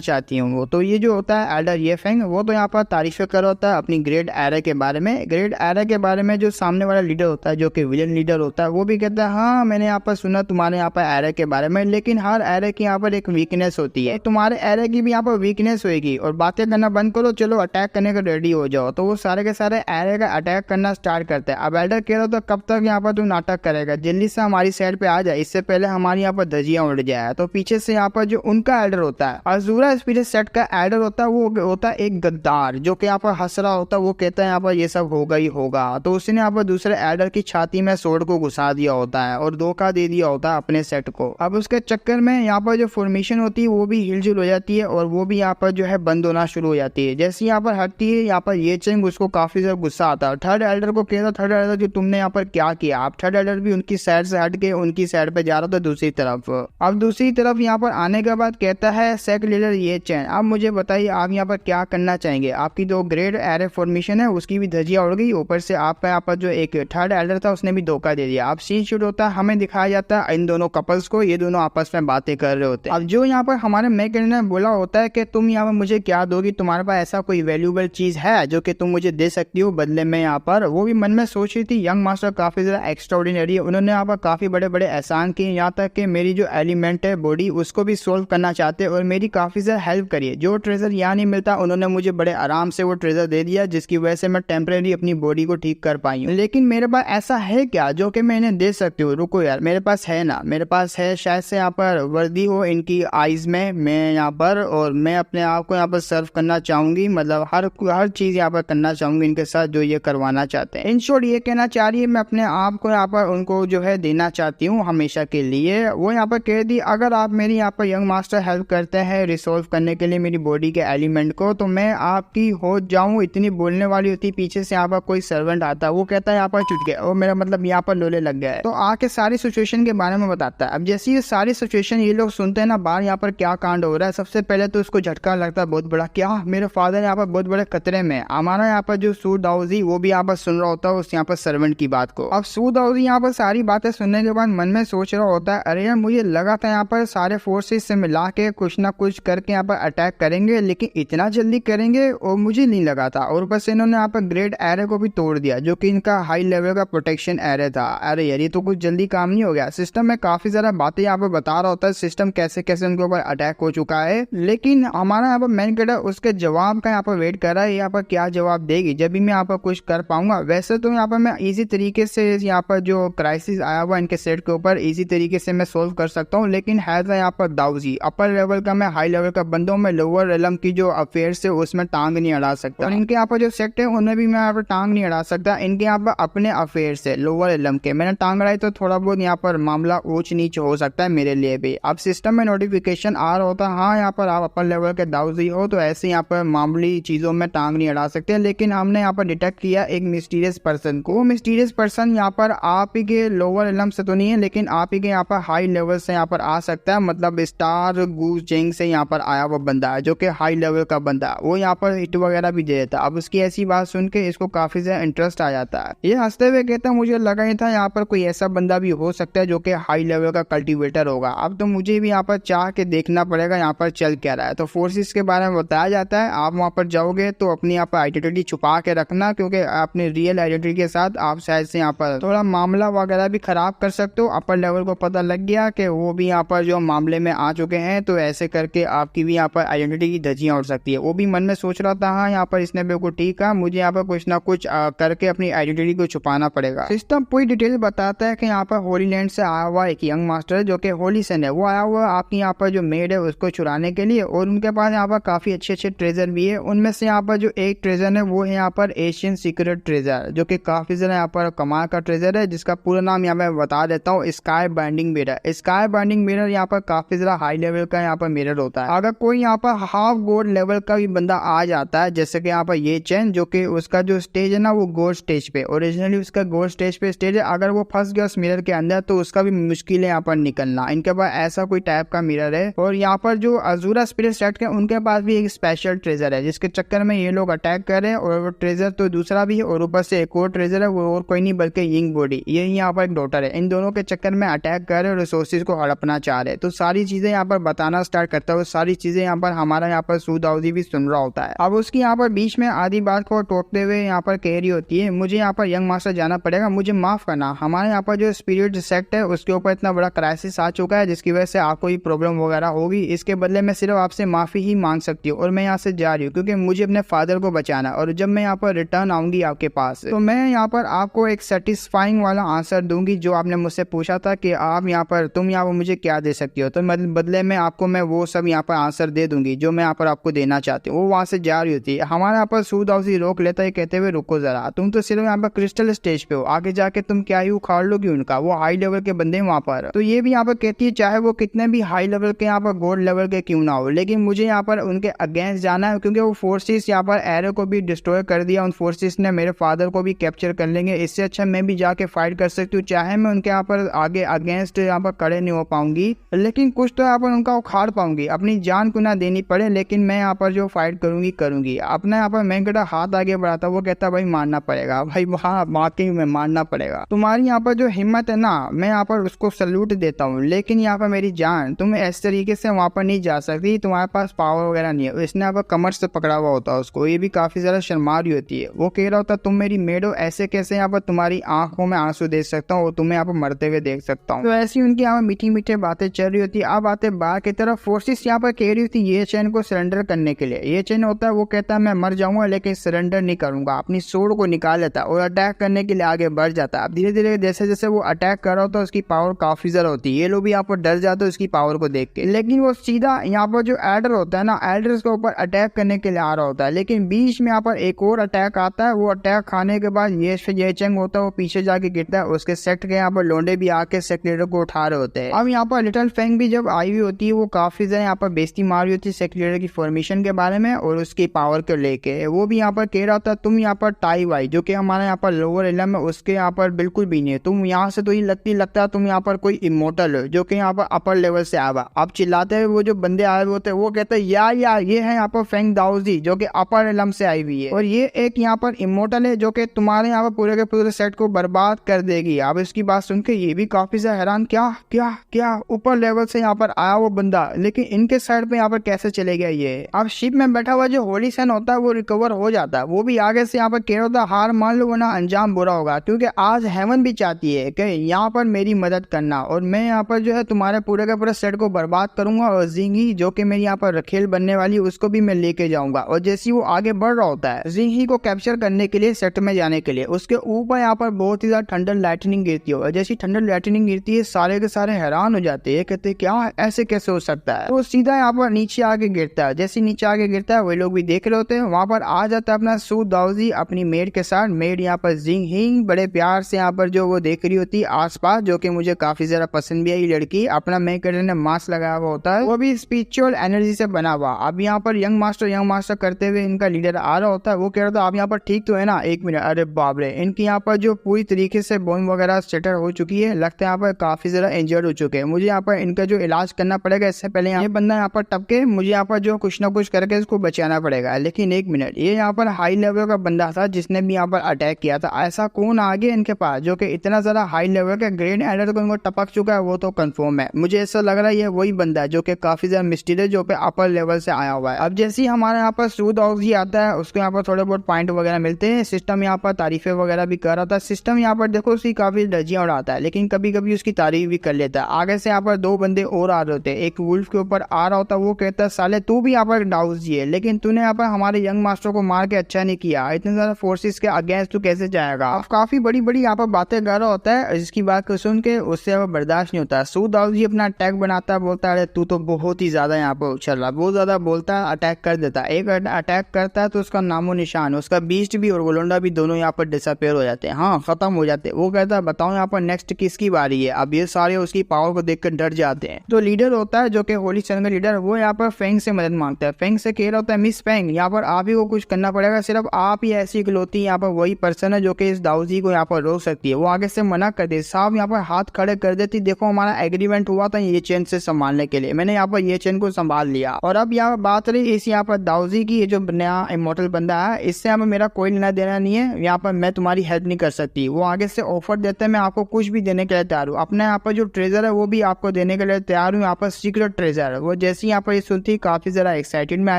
चाहती हूँ वो। तो ये जो होता है एल्डर ये फेंग, वो तो यहाँ पर तारीफें कर होता है अपनी ग्रेट एरा के बारे में। ग्रेट एरा के बारे में जो सामने वाला लीडर होता है, जो कि विलन लीडर होता है, वो भी कहता है हाँ मैंने यहाँ पर सुना तुम्हारे यहाँ पर एरा के बारे में, लेकिन हर एरा की यहाँ पर एक वीकनेस होती है, तुम्हारे एरा की भी यहाँ पर वीकनेस होगी और बातें करना बंद करो, चलो अटैक करने का रेडी हो जाओ। तो वो सारे के सारे एरा का अटैक करना स्टार्ट करते हैं। अब एल्डर कह रहा तो कब तक यहाँ पर तू नाटक करेगा, जल्दी से हमारी साइड पे आ जाए, इससे पहले हमारी यहाँ पर धजियां उड़ जाए। तो पीछे से यहाँ पर जो उनका एल्डर होता है, अजूरा स्पिरिट सेट का एल्डर होता है, वो होता है एक गद्दार जो कि यहाँ पर हंस रहा होता है। वो कहता है यहाँ पर ये सब होगा ही होगा। तो उसने यहाँ पर दूसरे एल्डर की छाती में सोड को घुसा दिया होता है और धोखा दे दिया होता है अपने सेट को। अब उसके चक्कर में यहाँ पर जो फॉर्मेशन होती है वो भी हिलजुल हो जाती है और वो भी यहाँ पर जो है बंद होना शुरू हो जाती है। जैसे यहाँ पर हटती है, यहाँ पर ये चेंग उसको काफी ज्यादा गुस्सा आता है। थर्ड एल्डर को कहता, थर्ड एल्डर जो तुमने यहाँ पर क्या किया। आप थर्ड एल्डर भी उनकी साइड से हट के उनकी साइड पे जा रहा था दूसरी तरफ। अब दूसरी तरफ यहाँ पर आने के बाद कहता है सेक लीडर ये चैन, अब मुझे बताइए आप यहाँ पर क्या करना चाहेंगे। आपकी जो ग्रेट एरे फॉर्मेशन है उसकी भी धजिया उड़ गई, ऊपर से आपका यहाँ पर जो एक थर्ड एल्डर था उसने भी धोखा दे दिया। अब सीन शूट होता है, हमें दिखाया जाता है इन दोनों कपल्स को, ये दोनों आपस में बातें कर रहे होते हैं। अब जो यहाँ पर हमारे मैकेनिक ने बोला होता है कि तुम यहाँ पर मुझे क्या दोगी, तुम्हारे पास ऐसा कोई वैल्यूएबल चीज है जो कि तुम मुझे दे सकती हो बदले में। यहाँ पर वो भी मन में सोच रही थी यंग मास्टर काफी ज्यादा एक्स्ट्राऑर्डिनरी है, उन्होंने यहाँ पर काफी बड़े बड़े एहसान किए, यहाँ तक कि मेरी जो एलिमेंट है बॉडी उसको भी सोल्व करना चाहते और मेरी काफी ज्यादा हेल्प करिए। जो ट्रेजर यहाँ नहीं मिलता उन्होंने मुझे बड़े आराम से वो ट्रेजर दे दिया, जिसकी वजह से मैं टेम्परेरी अपनी बॉडी को ठीक कर पाई हूँ। लेकिन मेरे पास ऐसा है क्या जो कि मैं इन्हें दे सकती हूँ। रुको यार, मेरे पास है ना, मेरे पास है शायद से यहाँ पर वर्दी हो इनकी आईज में, मैं यहाँ पर, और मैं अपने आप को यहाँ पर सर्व करना चाहूंगी, मतलब हर चीज यहाँ पर करना चाहूंगी इनके साथ जो ये करवाना चाहते हैं। इन शॉर्ट ये कहना चाह रही है मैं अपने आप को यहाँ पर उनको जो है देना चाहती हूँ हमेशा के लिए। वो यहाँ पर कह दी अगर आप मेरी यहाँ पर यंग मास्टर हेल्प करते हैं रिसोल्व करने के लिए मेरी बॉडी के एलिमेंट को, तो मैं आपकी हो जाऊं। इतनी बोलने वाली होती, पीछे से यहाँ पर कोई सर्वेंट आता है, वो कहता है यहाँ पर चुट गया, और मेरा मतलब यहाँ पर लोले लग गया है। तो आके सारी सिचुएशन के बारे में बताता है। अब जैसे ये सारी सिचुएशन ये लोग सुनते हैं ना, बाहर यहाँ पर क्या कांड हो रहा है, सबसे पहले तो उसको झटका लगता है बहुत बड़ा, क्या मेरे फादर यहाँ पर बहुत बड़े खतरे में। हमारा यहाँ पर जो सूद दाऊजी वो भी यहाँ पर सुन रहा होता है उस यहाँ पर सर्वेंट की बात को। अब सूद दाऊजी यहाँ पर सारी बातें सुनने के बाद मन में सोच रहा होता है अरे यार मुझे लगा था यहाँ पर सारे फोर्सेस से मिला के कुछ ना कुछ करके यहाँ पर अटैक करेंगे, लेकिन इतना जल्दी करेंगे और मुझे नहीं लगा था। और ऊपर से इन्होंने यहाँ पर ग्रेट एरे को भी तोड़ दिया जो कि इनका हाई लेवल का प्रोटेक्शन एरे था। अरे यार ये तो कुछ जल्दी काम नहीं हो गया। सिस्टम में काफी ज्यादा बातें यहाँ पर बता रहा होता है, सिस्टम कैसे कैसे उनके ऊपर अटैक हो चुका है, लेकिन हमारा यहाँ पर मेन कैरेक्टर उसके जवाब का यहाँ पर वेट कर रहा है, यहाँ पर क्या जवाब देगी जब भी मैं यहाँ पर कुछ कर पाऊंगा। वैसे तो यहाँ पर मैं इजी तरीके से यहाँ पर जो क्राइसिस आया हुआ इनके सेट के ऊपर इजी तरीके से मैं सोल्व कर सकता हूँ, लेकिन है यहाँ पर दाऊजी अपर लेवल का, मैं हाई लेवल का बंदों में लोअर रेलम की जो अफेयर्स है उसमें टांग नहीं अड़ा सकता, और इनके यहाँ पर जो सेट है उनमें भी मैं यहाँ पर टांग नहीं अड़ा सकता। इनके यहाँ पर अपने अफेयर्स है लोअर रेलम के, मैंने टांग अड़ाई तो थोड़ा बहुत यहाँ पर मामला ऊंच नीच हो सकता है मेरे लिए भी। अब सिस्टम में नोटिफिकेशन आ रहा होता है हाँ यहाँ पर आप अपर लेवल के दाऊजी हो, तो ऐसे यहाँ पर मामूली चीजों में टांग नहीं अड़ा सकते। लेकिन हमने यहाँ पर डिटेक्ट किया एक मिस्टीरियस पर्सन को। वो मिस्टीरियस पर्सन यहाँ पर आप ही के लोअर रेलम से तो नहीं है, लेकिन आप ही के यहाँ पर हाई लेवल से यहाँ पर आ सकता है, मतलब स्टार गूज जेंग से यहाँ पर आया हुआ बंदा है जो कि हाई लेवल का बंदा, वो यहाँ पर हिट वगैरह भी दे देता। अब उसकी ऐसी बात सुन के इसको काफी ज्यादा इंटरेस्ट आ जाता है। ये हंसते हुए कहता है मुझे लगा ही था यहाँ पर कोई ऐसा बंदा भी हो सकता है जो कि हाई लेवल का कल्टीवेटर होगा। अब तो मुझे भी यहाँ पर चाह के देखना पड़ेगा यहाँ पर चल क्या रहा है। तो फोर्सेस के बारे में बताया जाता है, आप वहाँ पर जाओगे तो अपनी यहाँ पर आइडेंटिटी छुपा के रखना, क्योंकि अपने रियल आइडेंटिटी के साथ आप शायद से यहाँ पर थोड़ा मामला वगैरह भी खराब कर सकते हो। अपर लेवल को पता लग गया कि वो भी यहाँ पर जो मामले में आ चुके हैं, तो ऐसे करके आपकी भी यहाँ पर आइडेंटिटी की धज्जियां उड़ सकती है। वो भी मन में सोच रहा था हाँ यहाँ पर इसने बिल्कुल ठीक है, मुझे यहाँ पर कुछ ना कुछ करके अपनी आइडेंटिटी को छुपाना पड़ेगा। सिस्टम पूरी डिटेल बताता है कि यहाँ पर होली लैंड से आया हुआ एक यंग मास्टर जो कि होली सन है, वो आया हुआ आपकी यहाँ पर जो मेड है उसको चुराने के लिए, और उनके पास यहाँ पर काफी अच्छे अच्छे ट्रेजर भी है। उनमें से यहाँ पर जो एक ट्रेजर है वो है यहाँ पर एशियन सीक्रेट ट्रेजर, जो कि काफी ज्यादा यहाँ पर कमाल का ट्रेजर है, जिसका पूरा नाम यहाँ मैं बता देता हूँ, sky binding mirror. Sky binding mirror यहाँ पर काफी ज्यादा हाई लेवल का यहाँ पर मिरर होता है। अगर कोई यहाँ पर हाफ गोल्ड लेवल का भी बंदा आ जाता है, जैसे कि यहाँ पर ये चैन जो कि उसका जो स्टेज है ना वो गोल्ड स्टेज पे, ओरिजिनली उसका गोल्ड स्टेज पे स्टेज है, अगर वो फंस गया उस मिरर के अंदर तो उसका भी मुश्किल है यहाँ पर निकलना। इनके पास ऐसा कोई टाइप का मिरर है। और यहाँ पर जो अजूरा स्पिरिट सेट के उनके पास भी एक स्पेशल ट्रेजर है, जिसके चक्कर में ये लोग अटैक कर रहे हैं, और वो ट्रेजर तो दूसरा भी है, और ऊपर से एक और ट्रेजर है, वो और कोई नहीं बल्कि यिंग बॉडी, ये यहाँ पर एक डॉटर है। इन दोनों के चक्कर में अटैक कर रहे हैं और रिसोर्सेज को हड़पना चाह रहे हैं। तो सारी चीजें यहाँ पर बताना स्टार्ट करता है। सारी चीजें यहाँ पर हमारा यहाँ पर सूदाउजी भी सुन रहा होता है। अब उसकी यहाँ पर बीच में आधी बात को टोकते हुए यहाँ पर कह रही होती है, मुझे यहाँ पर यंग मास्टर जाना पड़ेगा, मुझे माफ करना, हमारे यहाँ पर जो स्पिरिट सेक्ट है उसके ऊपर इतना बड़ा क्राइसिस आ चुका है जिसकी वजह से आपको ये प्रॉब्लम वगैरह होगी। इसके बदले मैं सिर्फ आपसे माफी ही मांग सकती हूँ और मैं यहाँ से जा रही हूँ क्योंकि मुझे अपने फादर को बचाना, और जब मैं यहाँ पर रिटर्न आऊंगी आपके पास तो मैं यहाँ पर आपको एक सेटिस्फाइंग वाला आंसर दूंगी जो आपने मुझसे पूछा था कि आप यहाँ पर तुम यहाँ पर मुझे क्या दे सकती हो, तो बदले में आपको मैं वो सब यहाँ पर आंसर दे दूंगी जो मैं यहाँ पर आपको देना चाहती हूँ। वो वहां से जा रही होती है। हमारे यहाँ पर सूदाउजी रोक लेता है कहते हुए, रुको जरा, तुम तो सिर्फ यहाँ पर क्रिस्टल स्टेज पे हो, आगे जाके तुम क्या ही उखाड़ लोगी उनका, वो हाई लेवल के बंदे वहां पर। तो ये भी यहाँ पर कहती है चाहे वो कितने भी हाई लेवल के यहाँ पर गॉड लेवल के क्यों ना हो, लेकिन मुझे यहाँ पर उनके अगेंस्ट जाना है क्योंकि वो फोर्सेस यहाँ पर एरो को भी डिस्ट्रॉय कर दिया, उन फोर्सेस ने मेरे फादर को भी कैप्चर कर लेंगे। इससे अच्छा मैं भी जाके फाइट कर सकती हूँ, चाहे मैं उनके यहाँ पर आगे अगेंस्ट यहाँ पर खड़े नहीं हो पाऊंगी लेकिन कुछ तो यहाँ पर उनका उखाड़ पाऊंगी, अपनी जान को ना देनी पड़े, लेकिन मैं यहाँ पर जो फाइट करूंगी। अपना यहाँ पर मैं कहता हाथ आगे बढ़ाता, वो कहता भाई मारना पड़ेगा, भाई हाँ वाकई में मारना पड़ेगा, तुम्हारी यहाँ पर जो हिम्मत है ना मैं यहाँ पर उसको सल्यूट देता हूँ, लेकिन यहाँ पर मेरी जान तुम इस तरीके से वहां पर नहीं जा सकती, तुम्हारे पास पावर वगैरह नहीं है। इसने यहाँ पर कमर से पकड़ा हुआ होता है उसको, ये भी काफी ज्यादा शर्मा रही होती है। वो कह रहा होता तुम मेरी मेड हो, ऐसे कैसे यहाँ पर तुम्हारी आंखों में आंसू देख सकता हूँ, तुम्हें यहाँ पर मरते हुए देख सकता हूँ। तो ऐसी उनकी यहाँ पर मीठी मीठी बातें चल रही होती है। अब आते बाहर की तरफ फोर्सेस यहाँ पर कह रही होती ये चैन को सरेंडर करने के लिए। ये चैन होता है वो कहता है मैं मर जाऊंगा लेकिन सरेंडर नहीं करूंगा, अपनी सोड को निकाल लेता है और अटैक करने के लिए आगे बढ़ जाता है। अब धीरे धीरे जैसे जैसे वो अटैक कर रहा होता है उसकी पावर काफी ज्यादा होती है। ये लोग भी यहाँ पर डर जाते हैं उसकी पावर को देख के, लेकिन वो सीधा यहाँ पर जो एल्डर होता है ना, एल्डर्स के ऊपर अटैक करने के लिए आ रहा होता है, लेकिन बीच में यहाँ पर एक और अटैक आता है। वो अटैक खाने के बाद ये चंग होता है वो पीछे जाके गिरता है, उसके सेक्ट के यहाँ पर लोंडे भी आके सेक्रेटर को उठा रहे होते हैं। अब यहाँ पर लिटिल फेंग भी जब आई हुई होती है वो काफी ज्यादा यहाँ पर बेइज्जती मार रही होती है सेक्रेटर की फॉर्मेशन के बारे में और उसकी पावर को लेके। वो भी यहाँ पर कह रहा होता है तुम यहाँ पर टाई वाई जो कि हमारे यहाँ पर लोअर एलम है उसके यहाँ पर बिल्कुल भी नहीं है, तुम यहाँ से तो ये लगता है तुम यहाँ पर कोई इमोर्टल हो जो कि यहाँ पर अपर लेवल से आया हुआ। अब चिल्लाते हुए वो जो बंदे आए हुए होते हैं वो कहते हैं यार ये है यहाँ पर फेंग दाउजी जो कि अपर एलम से आई हुई है और ये एक यहाँ पर इमोर्टल है जो कि तुम्हारे यहाँ पर पूरे के पूरे सेट को बर्बाद कर देगी। अब इसकी बात सुन के ये भी काफी ज्यादा हैरान, क्या ऊपर लेवल से यहाँ पर आया वो बंदा, लेकिन इनके साइड पे यहाँ पर कैसे चले गया ये। अब शिप में बैठा हुआ जो होली सन होता है वो रिकवर हो जाता है। वो भी आगे से यहाँ पर कह रहा था हार मान लो वरना अंजाम बुरा होगा, क्योंकि आज हेवन भी चाहती है कि यहाँ पर मेरी मदद करना और मैं यहाँ पर जो है तुम्हारे पूरे के पूरे सेट को बर्बाद करूंगा और जिंगी जो कि मेरी यहाँ पर रखेल बनने वाली उसको भी मैं लेके जाऊंगा। और जैसे वो आगे बढ़ रहा होता है जिंगी को कैप्चर करने के लिए सेट में जाने के लिए, उसके ऊपर यहाँ पर बहुत ही ज्यादा ठंडर लाइटनिंग गिरती है और जैसी ठंडर लाइटनिंग गिरती है सारे के सारे हैरान हो जाते हैं, कहते क्या ऐसे कैसे हो सकता है। तो सीधा यहाँ पर नीचे आके गिरता है, जैसे नीचे आके गिरता है वही लोग भी देख रहे होते हैं। वहां पर आ जाता है अपना सूदाउजी अपनी मेड के साथ। मेड यहाँ पर जिंग हिंग बड़े प्यार से यहाँ पर जो वो देख रही होती है आसपास, जो कि मुझे काफी ज्यादा पसंद भी आई लड़की। अपना मेक ने मास्क लगाया हुआ होता है, वो भी स्पिरिचुअल एनर्जी से बना हुआ। अब यहाँ पर यंग मास्टर करते हुए इनका लीडर आ रहा होता है। वो कह रहा था आप यहाँ पर ठीक तो है ना, एक मिनट, अरे बाप रे, इनकी यहाँ पर जो पूरी तरीके से बोन वगैरह सेटर हो चुकी है, लगता है यहाँ पर काफी ज्यादा इंजर्ड हो चुके हैं, मुझे यहाँ पर इनका जो इलाज करना पड़ेगा। इससे पहले ये बंदा यहाँ पर टपके, मुझे यहाँ पर जो कुछ ना कुछ करके इसको बचाना पड़ेगा। लेकिन एक मिनट, ये यहाँ पर हाई लेवल का बंदा था जिसने भी यहाँ पर अटैक किया था, ऐसा कौन आ गया इनके पास जो कि इतना ज्यादा हाई लेवल का ग्रेड एडर को इनको टपक चुका है, वो तो कंफर्म है। मुझे ऐसा लग रहा है ये वही बंदा है जो कि काफी ज्यादा मिस्टीरियस जो पे अपर लेवल से आया हुआ है। अब जैसे ही हमारे यहाँ पर सूदाउजी आता है उसको यहाँ पर थोड़े बहुत पॉइंट वगैरह मिलते हैं। सिस्टम यहाँ पर तारीफें वगैरह भी कर रहा था। सिस्टम यहाँ पर देखो उसकी काफी धज्जियां उड़ाता है, लेकिन कभी कभी उसकी तारीफ भी कर लेता है। आगे से यहाँ पर दो बंदे और आ रहे होते हैं, एक वुल्फ के ऊपर आ रहा होता है, वो कहता है साले तू भी यहाँ पर दाउजी है, लेकिन तूने यहाँ पर हमारे यंग मास्टर को मार के अच्छा नहीं किया, इतने ज्यादा फोर्सेस के अगेंस्ट तू कैसे जाएगा। अब काफी बड़ी बड़ी यहाँ पर बातें कर रहा होता है, जिसकी बात को सुन के उससे अब बर्दाश्त नहीं होता। सूदाउजी अपना अटैक बनाता है, बोलता है तू तो बहुत ही ज्यादा यहाँ पर उछल रहा, बहुत ज्यादा बोलता है, अटैक कर देता है। एक अटैक करता है तो उसका नामो निशान, उसका बीस्ट भी और गोलोंडा भी दोनों यहाँ पर डिसअपेयर हो जाते हैं, हाँ खत्म हो जाते हैं। वो कहता है बताओ यहाँ पर नेक्स्ट किसकी बारी है। अब ये सारे उसकी पावर को देखकर डर जाते हैं। तो लीडर होता है जो कि होली सन का लीडर, वो यहाँ पर फेंग से मदद मांगता है। फेंग से कह रहा होता है मिस फेंग यहाँ पर आप ही को कुछ करना पड़ेगा, सिर्फ आप ही ऐसी इकलौती यहाँ पर वही पर्सन है जो कि इस दाउजी को यहाँ पर रोक सकती है। वो आगे से मना कर दे, साहब यहाँ पर हाथ खड़े कर देती, देखो हमारा एग्रीमेंट हुआ था ये चेन से संभालने के लिए, मैंने यहाँ पर ये चेन को संभाल लिया। और अब यहाँ बात रही इस यहाँ पर दाउजी की, ये जो नया इमोर्टल बंदा है, इससे यहाँ पर मेरा कोई लेना देना नहीं है, यहाँ पर मैं तुम्हारी हेल्प नहीं कर सकती। वो आगे से ऑफर देते हैं मैं आपको कुछ भी देने के लिए तैयार हूँ, अपने यहाँ पर जो ट्रेजर है वो भी आपको देने के लिए लिए तैयार हूँ यहाँ पर सीक्रेट ट्रेजर। वो जैसे यहाँ पर ये सुनती काफी ज्यादा एक्साइटेड में आ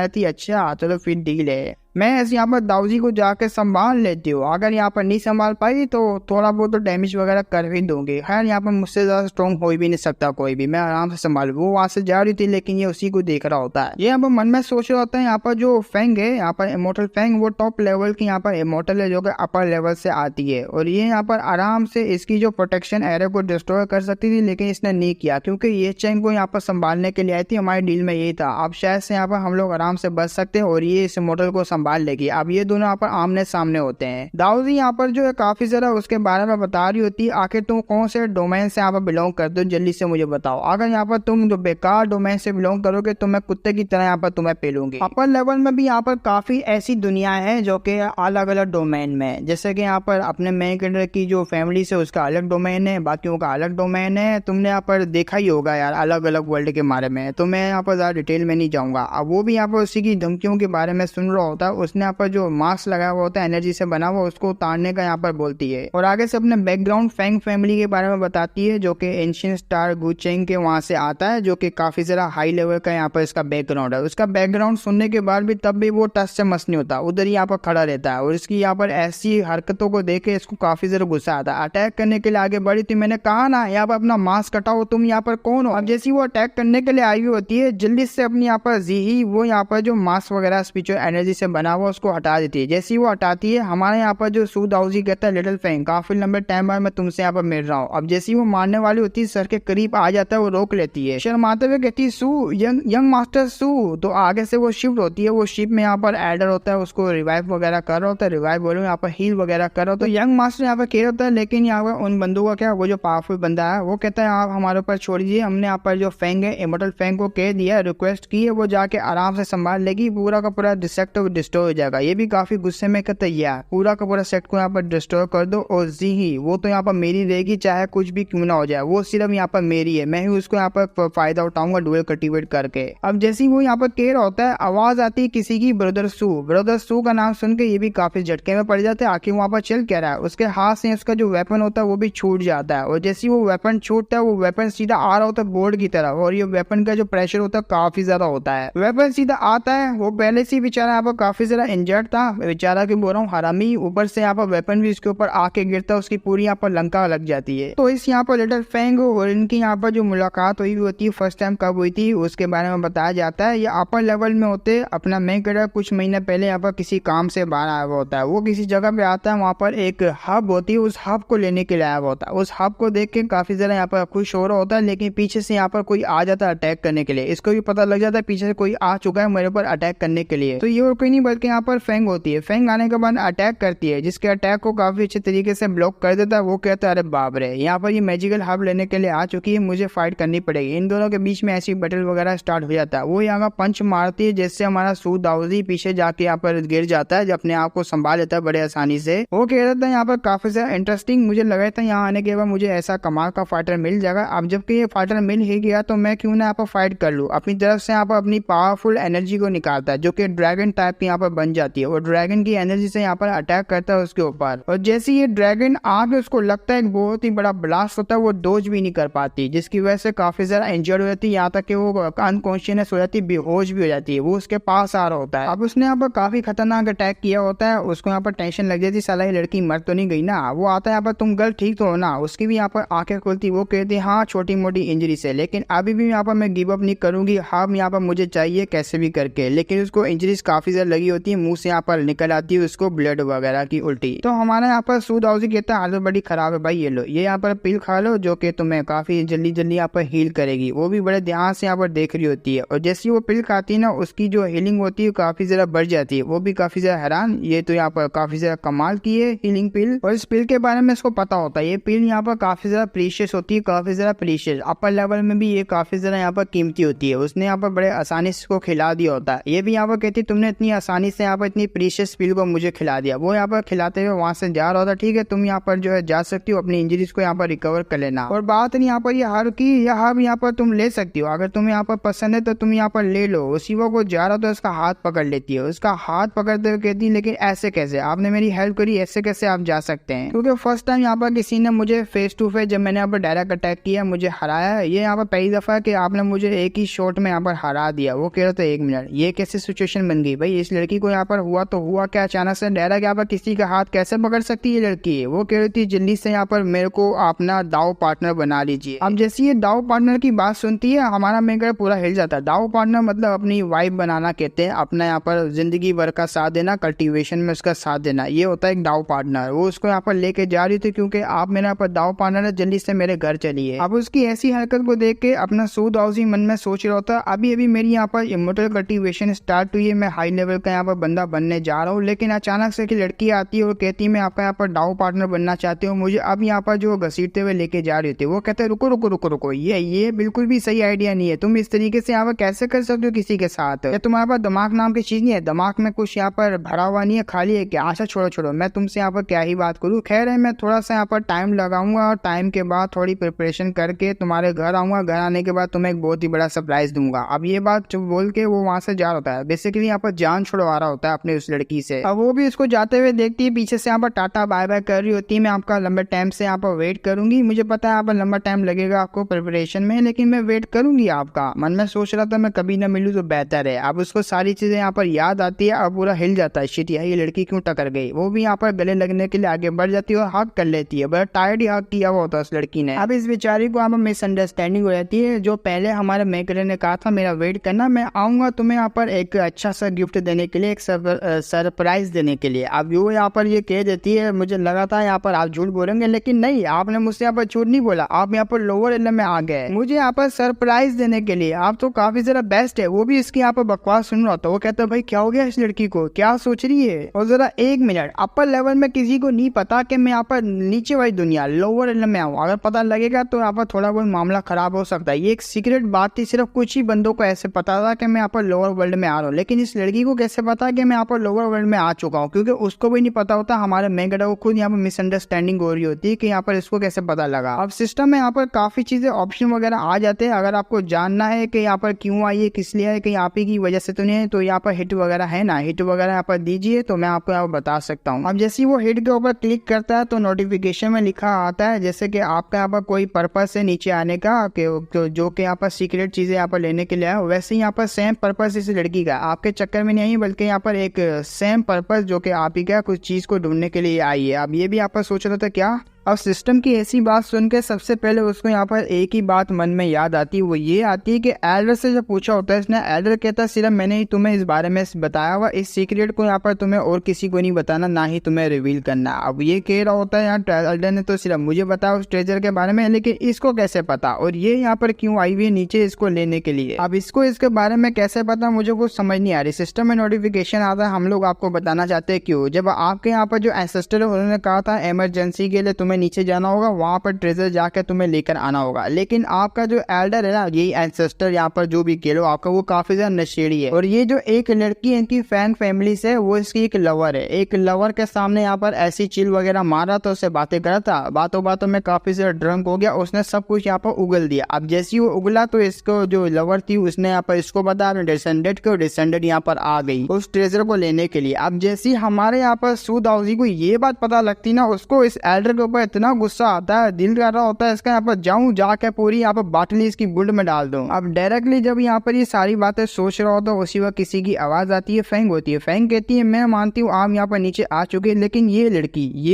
जाती। अच्छा चलो फिर डील है, मैं ऐसे यहाँ पर दाऊजी को जाकर संभाल लेती हूँ। अगर यहाँ पर नहीं संभाल पाई तो थोड़ा बहुत तो डैमेज वगैरह कर ही दूंगी। खैर यहाँ पर मुझसे ज्यादा स्ट्रॉन्ग हो भी नहीं सकता कोई भी, मैं आराम से संभालू। वो वहां से जा रही थी लेकिन ये उसी को देख रहा होता है। ये यहाँ पर मन में सोच रहा होता है यहाँ पर जो फैंग है, यहाँ पर इमोर्टल फैंग, वो टॉप लेवल की यहाँ पर इमोर्टल है जो कि अपर लेवल से आती है। और ये यहाँ पर आराम से इसकी जो प्रोटेक्शन एरिया को डिस्ट्रॉय कर सकती थी, लेकिन इसने नहीं किया क्योंकि ये चैंग को यहाँ पर संभालने के लिए आई थी। हमारी डील में यही था, अब शायद से यहाँ पर हम लोग आराम से बच सकते हैं और ये इस इमोर्टल को संभाल लेगी। अब ये दोनों यहाँ पर आमने सामने होते हैं। दाऊजी यहाँ पर जो है काफी ज्यादा उसके बारे में बता रही होती है, आखिर तुम कौन से डोमेन से यहाँ पर बिलोंग करते हो, जल्दी से मुझे बताओ। अगर यहाँ पर तुम जो बेकार डोमेन से बिलोंग करोगे तो मैं कुत्ते की तरह यहाँ पर तुम्हें पेलूंगी। अपर लेवल में भी यहाँ पर काफी ऐसी दुनिया है जो कि अलग अलग डोमेन में, जैसे कि यहाँ पर अपने मेन कैरेक्टर की जो फैमिली से उसका अलग डोमेन है, बाकियों का अलग डोमेन है। तुमने यहाँ पर देखा ही होगा यार अलग अलग वर्ल्ड के बारे में, तो मैं यहाँ पर ज्यादा डिटेल में नहीं जाऊंगा। अब वो भी यहाँ पर उसी की धमकियों के बारे में सुन रहा होता है। उसने यहाँ पर जो मास्क लगाया हुआ होता है एनर्जी से बना हुआ, उसको उतारने का यहाँ पर बोलती है और आगे से अपने बैकग्राउंड फैंग फैमिली के बारे में बताती है जो कि एंशिएंट स्टार गुचेंग के वहां से आता है, जो कि काफी ज्यादा हाई लेवल का यहाँ पर इसका बैकग्राउंड है। उसका बैकग्राउंड सुनने के बाद भी तब भी वो टच से मस नहीं होता, उधर ही यहाँ पर खड़ा रहता है। और इसकी यहाँ पर ऐसी हरकतों को देख के इसको काफी ज्यादा गुस्सा आता है। अटैक करने के लिए आगे बढ़ी थी, मैंने कहा ना यहाँ पर अपना मास्क हटाओ, तुम यहाँ पर कौन हो। अब जैसी वो अटैक करने के लिए आई हुई होती है, जल्दी से अपनी यहाँ पर जी वो यहाँ पर जो मास्क वगैरह स्पीच एनर्जी से बना हुआ उसको हटा देती है। जैसी वो हटाती है, हमारे यहाँ पर जो सू दाऊजी कहता है लिटिल फैंग काफी लंबे टाइम बाद मैं तुमसे यहाँ पर मिल रहा हूँ। अब जैसी वो मारने वाली होती है, सर के करीब आ जाता है, वो रोक लेती है, शर्माते हुए कहती है सू यंग मास्टर सू। तो आगे से वो शिफ्ट होती है, वो शिप में यहाँ पर एडर होता है, उसको रिवाइव वगैरह कर रहा होता है, रिवाइव बोलो यहाँ पर हील वगैरह कर रहा होता है। यंग मास्टर यहाँ पर कह होता है, लेकिन यहाँ पर उन बंदों का क्या, वो जो पावरफुल बंदा है वो कहता है आप हमारे ऊपर छोड़ दीजिए, हमने यहाँ पर जो फैंग है इमोर्टल फैंग को कह दिया, रिक्वेस्ट की है, वो जाके आराम से संभाल लेगी, पूरा का पूरा डिस्ट्रैक्ट डिस्ट्रॉय हो जाएगा। ये भी काफी गुस्से में कहता है यार पूरा का पूरा सेट को यहाँ पर डिस्ट्रॉय कर दो और जी ही वो तो यहाँ पर मेरी रहेगी, चाहे कुछ भी क्यों ना हो जाए, वो सिर्फ यहाँ पर मेरी है, मैं ही उसको यहाँ पर फायदा उठाऊंगा डुअल कल्टीवेट करके। अब जैसे ही वो यहाँ पर कह रहा होता है, आवाज आती है किसी की, ब्रदर सू। ब्रदर सू का नाम सुन के ये भी काफी झटके में पड़ जाते हैं, आखिर वहाँ पर चल क्या रहा है। उसके हाथ से उसका जो वेपन होता है वो भी छूट जाता है और जैसे वो वेपन छूटता है, वो वेपन सीधा आ रहा होता है बोर्ड की तरफ और ये वेपन का जो प्रेशर होता है काफी ज्यादा होता है। वेपन सीधा आता है, वो पहले से बेचारा यहाँ पर काफी ज्यादा इंजर्ड था, बेचारा की बोल रहा हूँ हरामी, ऊपर से यहाँ पर वेपन भी इसके ऊपर आके गिरता है, उसकी पूरी यहाँ पर लंका लग जाती है। तो इस यहाँ पर लिटिल फैंग और इनकी यहाँ पर जो मुलाकात हुई होती है फर्स्ट टाइम कब हुई थी उसके बारे में बताया जाता है। ये अपर लेवल में होते, अपना मेन कैरेक्टर कुछ महीने पहले यहाँ पर किसी काम से बाहर आया हुआ होता है, वो किसी जगह पे आता है, वहाँ पर एक हब होती है, उस हब को लेने के लिए आया हुआ होता है। उस हब को देख के काफी ज्यादा यहाँ पर खुश हो रहा होता है, लेकिन पीछे से यहाँ पर कोई आ जाता है अटैक करने के लिए। इसको भी पता लग जाता है पीछे से कोई आ चुका है मेरे ऊपर अटैक करने के लिए। तो ये और कोई नहीं बल्कि यहाँ पर फैंग होती है। फैंग आने के बाद अटैक करती है, जिसके अटैक को काफी अच्छे तरीके से ब्लॉक कर देता है। वो कहता है अरे बाप रे, यहाँ पर ये मैजिकल हब लेने के लिए आ चुकी है, मुझे फाइट करनी पड़ेगी। इन दोनों के बीच में ऐसी बैटल वगैरह स्टार्ट हो जाता है। वो यहाँ का पंच मारती है, जिससे हमारा सू दाऊजी पीछे जाके यहाँ पर गिर जाता है, जो अपने आप को संभाल लेता है बड़े आसानी से। वो कह रहा था यहाँ पर काफी ज्यादा इंटरेस्टिंग, मुझे लगा था यहाँ आने के बाद मुझे ऐसा कमाल का फाइटर मिल जाएगा। अब जबकि ये फाइटर मिल ही गया तो मैं क्यों ना यहाँ पर फाइट कर लूँ। अपनी तरफ से यहाँ पर अपनी पावरफुल एनर्जी को निकालता है, जो कि ड्रैगन टाइप की यहाँ पर बन जाती है। वो ड्रैगन की एनर्जी से यहाँ पर अटैक करता है उसके ऊपर, और जैसे ये ड्रैगन आगे उसको लगता है एक बहुत ही बड़ा ब्लास्ट होता है, वो डोज भी नहीं कर पाती, जिसकी वजह से काफी ज्यादा इंजर्ड हो जाती है, यहाँ तक कि वो अनकॉन्शियस हो जाती है, बेहोश भी हो जाती है। वो उसके पास आ रहा होता है। अब उसने यहाँ पर काफी खतरनाक अटैक किया होता है, उसको यहाँ पर टेंशन लग जाती है, साला ये लड़की मर तो नहीं गई ना। वो आता है यहाँ पर, तुम गर्ल ठीक तो हो ना। उसकी भी यहाँ पर आंखें खुलती, वो कहती है हाँ छोटी मोटी इंजरी से, लेकिन अभी भी यहाँ पर मैं गिव अप नहीं करूंगी, हाँ यहाँ पर मुझे चाहिए कैसे भी करके। लेकिन उसको इंजरीज काफी ज्यादा लगी होती है, मुंह से यहाँ पर निकल आती है उसको ब्लड वगैरह की उल्टी। तो हमारे यहाँ पर सू दाऊजी कहता है हालत बड़ी खराब है भाई, ये लो ये यहाँ पर पिल खा लो, जो कि तुम्हें काफी जल्दी जल्दी यहाँ पर हील करेगी। वो भी बड़े ध्यान से यहाँ पर देख रही होती है, और जैसे वो पिल खाती है ना, उसकी जो हीलिंग होती है काफी ज्यादा बढ़ जाती है। वो भी काफी ज्यादा हैरान, ये तो यहाँ पर काफी ज्यादा कमाल की है हीलिंग पिल। और इस पिल के बारे में इसको पता होता है, ये पिल यहाँ पर काफी ज्यादा प्रीशियस होती है, काफी ज्यादा प्रीशियस। अपर लेवल में भी ये काफी ज्यादा यहाँ पर कीमती होती है। उसने यहाँ पर बड़े आसानी से इसको खिला दिया होता है। ये भी यहाँ पर कहती है तुमने इतनी आसानी से यहाँ पर इतनी प्रीशियस पील को मुझे खिला दिया। वो यहाँ पर खिलाते हुए वहां से जा रहा था। ठीक है, तुम यहाँ पर जो है जा सकती हो, अपनी इंजरीज को यहाँ पर रिकवर कर लेना। और बात नहीं यहाँ पर ये हार की, यह हार यहाँ पर तुम ले सकती हो, अगर तुम्हें यहाँ पर पसंद है तो तुम यहाँ पर ले लो। शिवा को जा रहा तो उसका हाथ पकड़ लेती है, उसका हाथ पकड़ते हुए कहती है लेकिन ऐसे कैसे, आपने मेरी हेल्प करी, ऐसे कैसे आप जा सकते हैं? क्योंकि फर्स्ट टाइम यहाँ पर किसी ने मुझे फेस टू फेस जब मैंने यहाँ पर डायरेक्ट अटैक किया, मुझे हराया है। ये यहाँ पर पहली दफा है कि आपने मुझे एक ही शॉट में यहाँ पर हरा दिया। वो कह रहा था 1 मिनट, ये कैसे सिचुएशन बन गई भाई? इस लड़की को यहाँ पर हुआ तो हुआ क्या, अचानक से डायरेक्ट यहाँ पर किसी का हाथ कैसे पकड़ सकती है लड़की? वो कह रही थी जल्दी से यहाँ पर मेरे को अपना दाव पार्टनर बना लीजिए। अब जैसे ये दाव पार्टनर की बात सुनती है, हमारा मेकर पूरा हिल जाता है। दाव पार्टनर मतलब अपनी वाइफ बनाना कहते हैं, अपना यहाँ पर जिंदगी भर का साथ देना, कल्टीवेशन में उसका साथ देना, ये होता है एक दाव पार्टनर। वो उसको यहाँ पर लेके जा रही थी क्योंकि आप मेरे यहाँ पर दाव पार्टनर है, जल्दी से मेरे घर चलिए। अब उसकी ऐसी हरकत को देख के अपना सूद हाउसी मन में सोच रहा होता, अभी अभी मेरी यहाँ पर इमोर्टल कल्टीवेशन स्टार्ट हुई है, मैं हाई लेवल का यहाँ पर बंदा बनने जा रहा हूँ। लेकिन अचानक से लड़की आती है और कहती है मैं आपका यहाँ पर दाव पार्टनर बनना चाहती हूँ, मुझे अब यहाँ पर जो घसीटते हुए लेके जा रही थी। वो कहते हैं रुको रुको रुको रुको, ये बिल्कुल भी सही आइडिया नहीं है, तुम इस तरीके से यहाँ पर कैसे कर सकते हो किसी के साथ? या तुम्हारे पास दिमाग नाम की चीज नहीं है? दिमाग में कुछ यहाँ पर भरा हुआ नहीं है, खाली है क्या? अच्छा छोड़ो छोड़ो, मैं तुमसे यहाँ पर क्या ही बात करूँ। खैर है, मैं थोड़ा सा यहाँ पर टाइम लगाऊंगा और टाइम के बाद थोड़ी प्रिपरेशन करके तुम्हारे घर आऊंगा। घर आने के बाद तुम्हें एक बहुत ही बड़ा सरप्राइज दूंगा। अब ये बात जो बोल के वो वहां से जा होता है, बेसिकली यहाँ पर जान छुड़वा रहा होता है अपने उस लड़की से। अब वो भी उसको जाते हुए देखती है, पीछे से यहाँ पर टाटा बाय बाय कर रही होती है। मैं आपका लंबे टाइम से यहाँ पर वेट करूंगी, मुझे पता है यहाँ पर लंबा टाइम लगेगा आपको प्रिपरेशन में, लेकिन मैं वेट करूंगी आपका। मन में सोच रहा था मैं कभी ना मिलूं तो बेहतर है। अब उसको सारी चीजें यहाँ पर याद आती है, अब पूरा हिल जाता है, शिट यार ये लड़की क्यों टकर गई। वो भी यहाँ पर गले लगने के लिए आगे बढ़ जाती है और हक कर लेती है, बड़ा टायर्ड ही हक किया हुआ होता है उस लड़की ने। अब इस बेचारी को यहाँ पर मिसअंडरस्टैंडिंग हो जाती है। जो पहले हमारे मेकर ने कहा था मेरा वेट करना, मैं आऊंगा तुम्हें यहाँ पर एक अच्छा सा गिफ्ट देने के लिए, एक सरप्राइज देने के लिए। अब वो यहाँ पर ये कह देती है, मुझे लगा था यहाँ पर आप झूठ बोलेंगे, लेकिन नहीं, आपने मुझसे यहाँ पर झूठ नहीं बोला, आप यहाँ पर लोअर एल में आ गए मुझे यहाँ पर सरप्राइज देने के लिए। आप तो काफी जरा बेस्ट है। वो भी इसकी यहाँ पर बकवास सुन रहा था। वो कहता है भाई क्या हो गया इस लड़की को, क्या सोच रही है? और जरा 1 मिनट, अपर लेवल में किसी को नहीं पता कि मैं यहाँ पर नीचे वाली दुनिया लोअर एल में आऊँ। अगर पता लगेगा तो यहाँ पर थोड़ा बहुत मामला खराब हो सकता है। ये एक सीक्रेट बात थी, सिर्फ कुछ ही बंदों को ऐसे पता था कि मैं यहाँ पर लोअर वर्ल्ड में आ रहा हूँ। लेकिन इस लड़की को कैसे पता कि मैं यहाँ पर लोअर वर्ल्ड में आ चुका हूँ? क्योंकि उसको भी नहीं पता होता। हमारे मेगड़ा को खुद यहाँ पर मिसअंडरस्टैंडिंग हो रही होती है कि यहाँ पर इसको कैसे पता लगा। अब सिस्टम में यहाँ पर काफी चीजें ऑप्शन वगैरह आ जाते हैं। अगर आपको जानना है कि यहाँ पर क्यों आई है, किस लिए है, कि आप ही की वजह से तो नहीं है, तो यहाँ पर हिट वगैरह है ना, हिट वगैरह यहाँ पर दीजिए तो मैं आपको यहाँ पर बता सकता हूँ। अब जैसे वो हिट के ऊपर क्लिक करता है तो नोटिफिकेशन में लिखा आता है जैसे कि आपका यहाँ पर कोई पर्पस है नीचे आने का, जो कि यहाँ पर सीक्रेट चीजें यहाँ पर लेने के लिए है। वैसे ही यहाँ पर सेम पर्पस इस लड़की का आपके चक्कर में नहीं आई, बल्कि यहाँ पर एक सेम पर्पस जो कि आप ही का कुछ चीज को ढूंढने के लिए आई है। अब ये भी यहाँ पर सोच रहा था क्या। अब सिस्टम की ऐसी बात सुन के सबसे पहले उसको यहाँ पर एक ही बात मन में याद आती है, वो ये आती है कि एल्डर से जब पूछा होता है इसने, एल्डर कहता है सिर्फ मैंने ही तुम्हें इस बारे में बताया हुआ, इस सीक्रेट को यहाँ पर तुम्हें और किसी को नहीं बताना, ना ही तुम्हें रिवील करना। अब ये कह रहा होता है यहाँ एल्डर ने तो सिर्फ मुझे बताया उस ट्रेजर के बारे में, लेकिन इसको कैसे पता और ये यहाँ पर क्यों आई हुई है नीचे इसको लेने के लिए। अब इसको इसके बारे में कैसे पता, मुझे कुछ समझ नहीं आ रही। सिस्टम में नोटिफिकेशन आता है, हम लोग आपको बताना चाहते हैं क्यों। जब आपके यहाँ पर जो एंसेस्टर है उन्होंने कहा था इमरजेंसी के लिए तुम्हें नीचे जाना होगा, वहां पर ट्रेजर जाकर तुम्हें लेकर आना होगा। लेकिन आपका जो एल्डर है ना, ये एंसेस्टर यहाँ पर जो भी कह लो आपका, वो काफी ज्यादा नशेड़ी है। और ये जो एक लड़की है इनकी फैन फैमिली से, वो इसकी एक लवर है। एक लवर के सामने यहाँ पर ऐसी चिल वगैरह मारा तो उससे बातें करा था, बातों बातों में काफी ज्यादा ड्रंक हो गया, उसने सब कुछ यहाँ पर उगल दिया। अब जैसे ही वो उगला तो इसको जो लवर थी उसने यहाँ पर इसको बताया डिसेंडेंट को, डिसेंडेंट यहाँ पर आ गई उस ट्रेजर को लेने के लिए। अब जैसे ही हमारे यहाँ पर सूद हाउसी को ये बात पता लगती ना, उसको इस एल्डर के ऊपर इतना गुस्सा आता है, दिल कर रहा होता है इसका यहाँ पर जाऊं, जाके पूरी यहाँ पर बाटली इसकी बुल्ड में डाल दूं। अब डायरेक्टली जब यहाँ पर ये सारी बातें सोच रहा होता है, उसी वक्त किसी की आवाज आती है, फेंग होती है। फेंग कहती है मैं मानती हूँ आप यहाँ पर नीचे आ चुके, लेकिन ये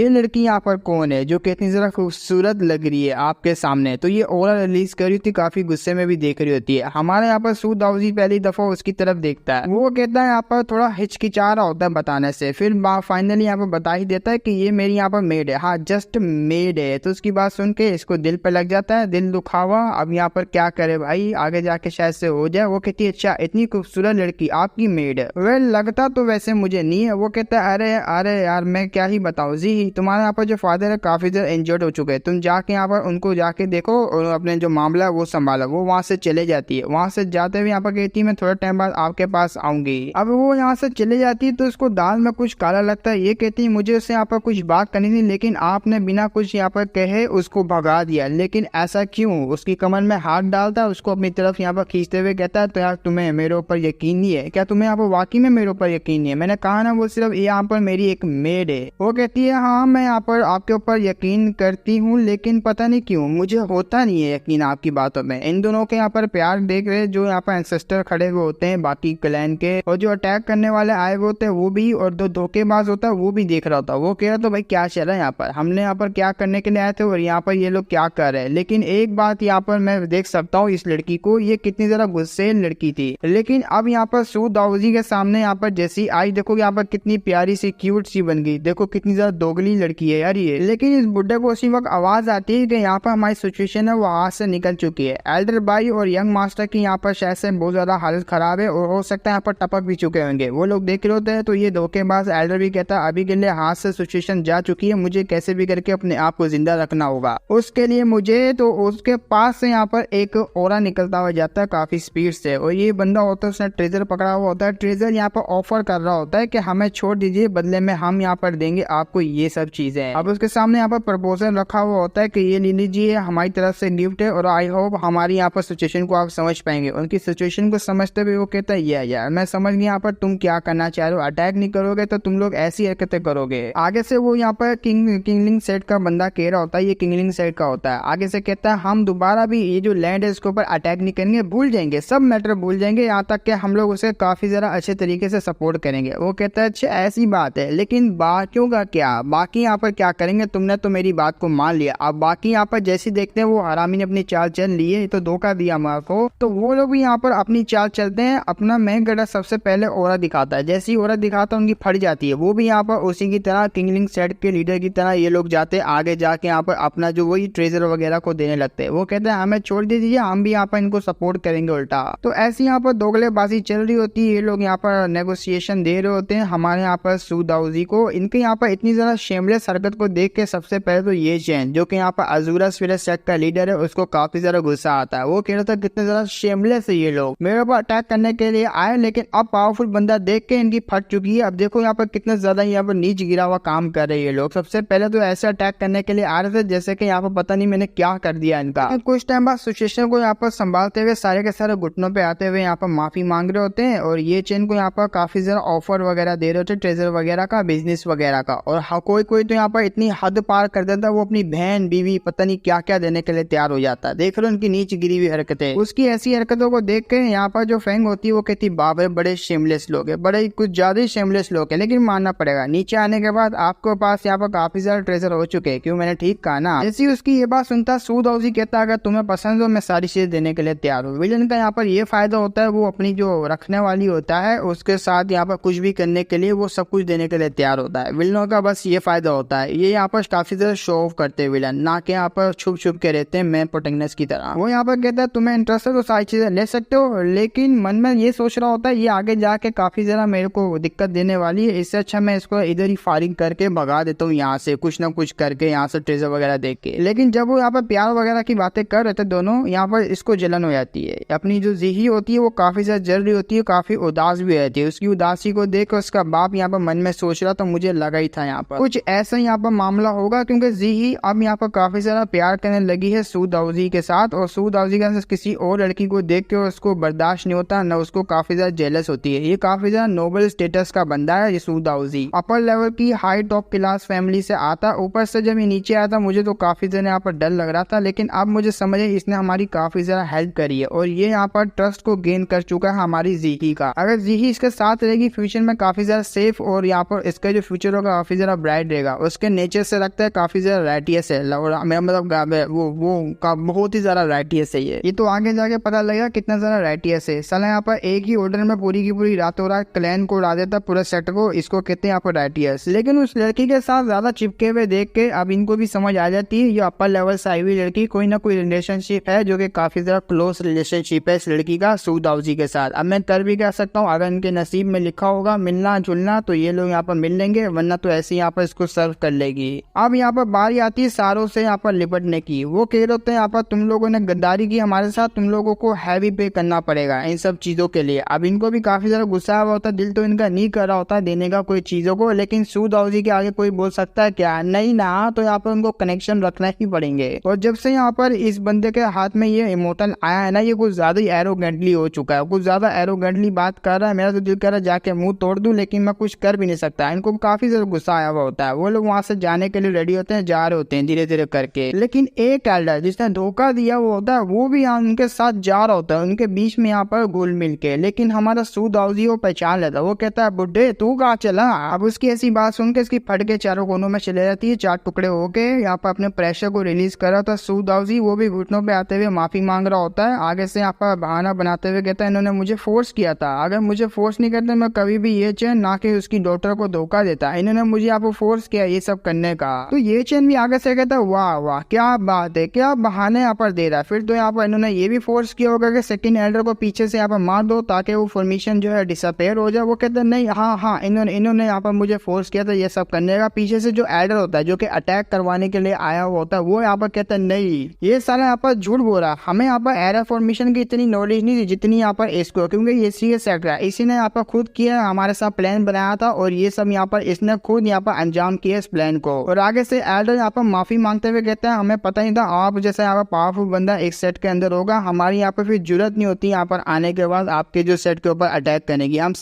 लड़की यहाँ पर कौन है जो कितनी जरा खूबसूरत लग रही है आपके सामने। तो ये ओरा रिलीज कर रही थी, काफी गुस्से में भी देख रही होती है। हमारे यहाँ पर सूद हाउसी पहली दफा उसकी तरफ देखता है, वो कहता है यहाँ पर थोड़ा हिचकिचा रहा होता है बताने से, फिर फाइनली यहाँ पर बता ही देता है कि ये मेरी यहाँ पर मेड है। हाँ, जस्ट मेड है। तो उसकी बात सुन के इसको दिल पे लग जाता है, दिल दुखा हुआ। अब यहाँ पर क्या करे भाई, आगे जाके शायद से हो जाए। वो कहती है अच्छा इतनी खूबसूरत लड़की आपकी मेड है? वेल लगता तो वैसे मुझे नहीं है। वो कहता है अरे अरे यार मैं क्या ही बताऊं जी, तुम्हारे यहाँ पर जो फादर है काफी ज्यादा इंजर्ड हो चुके हैं, तुम जाके यहाँ पर उनको जाके देखो और अपने जो मामला है वो संभालो। वो वहां से चले जाती है। वहां से जाते हुए यहाँ पर कहती है मैं थोड़ा टाइम बाद आपके पास आऊंगी। अब वो यहाँ से चले जाती है तो उसको दाल में कुछ काला लगता है। ये कहती है मुझे उससे यहाँ पर कुछ बात करनी थी, लेकिन आपने बिना कुछ यहाँ पर कहे उसको भगा दिया। लेकिन ऐसा क्यों? उसकी कमर में हाथ डालता है, उसको अपनी तरफ यहाँ पर खींचते हुए कहता है तो यार तुम्हें मेरे ऊपर यकीन नहीं है क्या? तुम्हें यहाँ पर वाकई में मेरे ऊपर यकीन नहीं है? मैंने कहा ना वो सिर्फ यहाँ पर मेरी एक मेड है। वो कहती है हाँ मैं यहाँ पर आपके ऊपर यकीन करती हूँ, लेकिन पता नहीं क्यों मुझे होता नहीं है यकीन आपकी बातों में। इन दोनों के यहाँ पर प्यार देख रहे जो यहाँ पर एंसेस्टर खड़े हुए होते हैं बाकी क्लैन के, और जो अटैक करने वाले आए हुए होते हैं वो भी, और जो धोखेबाज होता है वो भी देख रहा होता है। वो कह रहा तो भाई क्या चल रहा है यहाँ पर, हमने यहाँ पर क्या करने के लिए आए थे और यहाँ पर ये लोग क्या कर रहे हैं। लेकिन एक बात यहाँ पर मैं देख सकता हूँ इस लड़की को, ये कितनी ज्यादा गुस्सेल लड़की थी। लेकिन अब यहाँ पर सू दाऊजी के सामने यहाँ पर जैसी आई, देखो यहाँ पर कितनी प्यारी सी क्यूट सी बन गई। देखो कितनी ज्यादा दोगली लड़की है यार ये। लेकिन इस बुड्ढे को उसी वक्त आवाज आती है कि यहाँ पर हमारी सिचुएशन है वो हाथ से निकल चुकी है। एल्डर भाई और यंग मास्टर की यहाँ पर शायद से बहुत ज्यादा हालत खराब है और हो सकता है यहाँ पर टपक भी चुके होंगे। वो लोग देख रहे होते हैं तो ये धोखेबाज एल्डर भी कहता है अभी के लिए हाथ से सिचुएशन जा चुकी है, मुझे कैसे भी करके अपने आप को जिंदा रखना होगा। उसके लिए मुझे तो उसके पास से यहाँ पर एक ओरा निकलता हुआ जाता है काफी स्पीड से, और ये बंदा होता है उसने ट्रेजर पकड़ा हुआ होता है। ट्रेजर यहाँ पर ऑफर कर रहा होता है कि हमें छोड़ दीजिए, बदले में हम यहाँ पर देंगे आपको ये सब चीजें। अब उसके सामने यहाँ पर प्रपोजल रखा हुआ होता है कि ये ले लीजिए हमारी तरफ से गिफ्ट है, और आई होप हमारी यहाँ पर सिचुएशन को आप समझ पाएंगे। उनकी सिचुएशन को समझते हुए वो कहता है यार मैं समझ गया यहाँ पर तुम क्या करना चाह रहे हो, अटैक नहीं करोगे तो तुम लोग ऐसी हरकतें करोगे। आगे से वो यहाँ पर किंगलिंग सेट का बंदा कह रहा होता है, ये किंगलिंग सेट का होता है। आगे से कहता है हम दोबारा भी ये जो लैंड है इसके ऊपर अटैक नहीं करेंगे, भूल जाएंगे सब मैटर भूल जाएंगे, यहाँ तक कि हम लोग उसे काफी ज्यादा अच्छे तरीके से सपोर्ट करेंगे। वो कहता है अच्छा ऐसी बात है, लेकिन बाकियों का क्या, बाकी यहाँ पर क्या करेंगे? तुमने तो मेरी बात को मान लिया, अब बाकी यहाँ पर जैसी देखते हैं वो हरामी ने अपनी चाल चल ली है, तो धोखा दिया मार को, तो वो लोग भी यहाँ पर अपनी चाल चलते हैं। अपना मेन गड़ा सबसे पहले ओरा दिखाता है, जैसी ओरा दिखाता है उनकी फट जाती है। वो भी यहाँ पर उसी की तरह किंगलिंग सेट के लीडर की तरह ये लोग जाते आगे जाके यहाँ पर अपना जो वही ट्रेजर वगैरह को देने लगते हैं। वो कहते हैं हमें छोड़ दीजिए, हम भी यहाँ पर इनको सपोर्ट करेंगे उल्टा। तो ऐसी यहाँ पर दोगलेबाजी चल रही होती है, ये लोग यहाँ पर नेगोशिएशन दे रहे होते हैं हमारे यहाँ पर सू दाऊजी को। इनके यहाँ पर इतनी ज्यादा शेमलेस हरकत को देख के सबसे पहले तो ये चैन जो कि यहाँ पर अजूरा स्पिरिट सेट का लीडर है उसको काफी ज्यादा गुस्सा आता है। वो कह रहा था कितने ज्यादा शेमलेस है ये लोग, मेरे ऊपर अटैक करने के लिए आए, लेकिन अब पावरफुल बंदा देख के इनकी फट चुकी है। अब देखो यहाँ पर कितना ज्यादा यहाँ पर नीच गिरा हुआ काम कर रहे हैं ये लोग। सबसे पहले तो ऐसे अटैक करने के लिए आ रहे थे जैसे कि यहाँ पर पता नहीं मैंने क्या कर दिया इनका। कुछ टाइम बाद सिचुएशन को यहाँ पर संभालते हुए सारे के सारे घुटनों पे आते हुए यहाँ पर माफी मांग रहे होते हैं, और ये चेन को यहाँ पर काफी ज्यादा ऑफर वगैरह दे रहे होते ट्रेजर वगैरह का, बिजनेस वगैरह का। और कोई कोई तो यहाँ पर इतनी हद पार कर देता है, वो अपनी बहन बीवी पता नहीं क्या क्या देने के लिए तैयार हो जाता है। देख लो उनकी नीच गिरी हुई हरकतें। उसकी ऐसी हरकतों को देख के यहाँ पर जो फेंग होती है वो कहती बाप रे बड़े शेमलेस लोग है, बड़े कुछ ज्यादा ही शेमलेस लोग है। लेकिन मानना पड़ेगा नीचे आने के बाद आपके पास यहाँ पर काफी ज्यादा ट्रेजर हो चुके हैं, क्यों मैंने ठीक कहा ना। जैसी उसकी ये बात सुनता सू दाऊजी कहता अगर तुम्हें पसंद हो मैं सारी चीजें देने के लिए तैयार हूँ। विलन का यहाँ पर ये फायदा होता है, वो अपनी जो रखने वाली होता है उसके साथ यहाँ पर कुछ भी करने के लिए वो सब कुछ देने के लिए तैयार होता है। विलनों का बस ये फायदा होता है, ये यहाँ पर काफी ज्यादा शो ऑफ करते हैं विलन, ना कि यहाँ पर छुप छुप के रहते हैं मैं प्रोटेक्टनेस की तरह। वो यहाँ पर कहता है तुम्हें इंटरेस्ट है तो सारी चीजें ले सकते हो, लेकिन मन में ये सोच रहा होता है ये आगे जाके काफी ज्यादा मेरे को दिक्कत देने वाली है, इससे अच्छा मैं इसको इधर ही फायरिंग करके भगा देता हूँ यहाँ से, कुछ ना कुछ करके यहाँ से ट्रेजर वगैरह देख के। लेकिन जब वो यहाँ पर प्यार वगैरह की बातें कर रहे थे दोनों, यहाँ पर इसको जलन हो जाती है। अपनी जो जीही होती है वो काफी ज्यादा जल रही होती है, काफी उदास भी रहती है। उसकी उदासी को देख उसका बाप यहाँ पर मन में सोच रहा, तो मुझे लगा ही था यहाँ पर कुछ ऐसा यहाँ पर मामला होगा, क्योंकि जीही अब यहाँ पर काफी ज्यादा प्यार करने लगी है सू दाऊजी के साथ, और सू दाऊजी का किसी और लड़की को देख के उसको बर्दाश्त नहीं होता, न उसको काफी ज्यादा जेलस होती है। ये काफी ज्यादा नोबल स्टेटस का बंदा है ये सू दाऊजी, अपर लेवल की हाई टॉप क्लास फैमिली से आता। ऊपर से जब ये नीचे आया था मुझे तो काफी ज्यादा यहाँ पर डर लग रहा था, लेकिन अब मुझे समझ है इसने हमारी काफी ज्यादा हेल्प करी है, और ये यहाँ पर ट्रस्ट को गेन कर चुका है हमारी जीही का। अगर जीही इसके साथ रहेगी फ्यूचर में काफी ज्यादा सेफ, और यहाँ पर इसका जो फ्यूचर होगा काफी ज्यादा ब्राइट रहेगा। उसके नेचर से लगता है काफी ज्यादा राइटियस है, मेरा मतलब वो बहुत ही ज्यादा राइटियस है ये तो आगे जाके पता लगेगा कितना ज्यादा राइटियस है। साला यहाँ पर एक ही ऑर्डर में पूरी की पूरी रातों रात क्लैन को उड़ा देता पूरे सेट को, इसको कहते हैं यहाँ पर राइटियस। लेकिन उस लड़की के साथ ज्यादा चिपके हुए देख के के अब इनको भी समझ आ जाती है ये अपर लेवल से आई हुई लड़की कोई ना कोई रिलेशनशिप है जो कि काफी ज्यादा क्लोज रिलेशनशिप है इस लड़की का सू दाऊजी के साथ। अब मैं कर भी कह सकता हूँ अगर इनके नसीब में लिखा होगा मिलना जुलना तो ये लोग यहाँ पर मिल लेंगे, वरना तो ऐसे यहाँ पर इसको सर्व कर लेगी। अब यहाँ पर बारी आती है सारों से यहाँ पर लिपटने की। वो कह रहे होते हैं यहाँ पर तुम लोगों ने गद्दारी की हमारे साथ, तुम लोगों को हैवी पे करना पड़ेगा इन सब चीजों के लिए। अब इनको भी काफी ज्यादा गुस्सा हुआ होता है, दिल तो इनका नहीं कर रहा होता देने का कोई चीजों को, लेकिन सू दाऊजी के आगे कोई बोल सकता है क्या, नहीं ना, तो यहाँ पर उनको कनेक्शन रखना ही पड़ेंगे। और जब से यहाँ पर इस बंदे के हाथ में ये इमोटल आया है ना, ये कुछ ज्यादा ही एरोगेंटली हो चुका है, कुछ ज्यादा एरोगेंटली बात कर रहा है। मेरा तो दिल कर रहा है जाके मुंह तोड़ दूं, लेकिन मैं कुछ कर भी नहीं सकता। इनको काफी ज्यादा गुस्सा आया हुआ होता है। वो लोग वहां से जाने के लिए रेडी होते हैं, जा रहे होते हैं धीरे धीरे करके, लेकिन एक एल्डर जिसने धोखा दिया वो होता है वो भी यहाँ उनके साथ जा रहा होता है, उनके बीच में यहाँ पर घुल मिल के। लेकिन हमारा सू दाऊजी वो पहचान लेता है, वो कहता है बुड्ढे तू कहाँ चला। अब उसकी ऐसी बात सुन के इसकी फट के चारों कोनों में चले जाती है, 4 टुकड़े होके यहाँ पर अपने प्रेशर को रिलीज कर रहा था सू दाऊजी। वो भी घुटनों पे आते हुए माफी मांग रहा होता है, आगे से यहाँ पर बहाना बनाते हुए कहता है इन्होंने मुझे फोर्स किया था, अगर मुझे फोर्स नहीं करते मैं कभी भी ये चैन ना कि उसकी डॉटर को धोखा देता, इन्होंने मुझे यहाँ पर फोर्स किया ये सब करने का। तो ये चैन भी आगे से कहता है वाह वाह क्या बात है, क्या बहाने यहाँ पर दे रहा है। फिर तो यहाँ पर इन्होंने ये भी फोर्स किया होगा कि सेकंड एल्डर को पीछे से यहाँ पर मार दो ताकि वो फॉर्मेशन जो है डिसअपेयर हो जाए। वो कहते हैं नहीं हाँ इन्होंने यहाँ पर मुझे फोर्स किया था ये सब करने का। पीछे से जो एल्डर होता है जो कि अटैक करवाने के लिए आया हुआ होता है वो यहाँ पर कहता है नहीं ये सारा यहाँ पर झूठ बोल रहा, हमें यहाँ पर एरा फॉर्मेशन की इतनी नॉलेज नहीं थी जितनी यहाँ पर इसको, क्योंकि ये सी सेक्टर है, इसी ने यहाँ पर खुद किया हमारे साथ प्लान बनाया था और ये सब यहाँ पर इसने खुद यहाँ पर अंजाम किया इस प्लान को। और आगे से एल्डर यहाँ पर माफी मांगते हुए कहते हैं हमें पता नहीं था आप जैसा यहाँ पर पावरफुल बंदा एक सेट के अंदर होगा, हमारी यहाँ पर फिर जरूरत नहीं होती यहाँ पर आने के बाद आपके जो सेट के ऊपर अटैक करने की, हम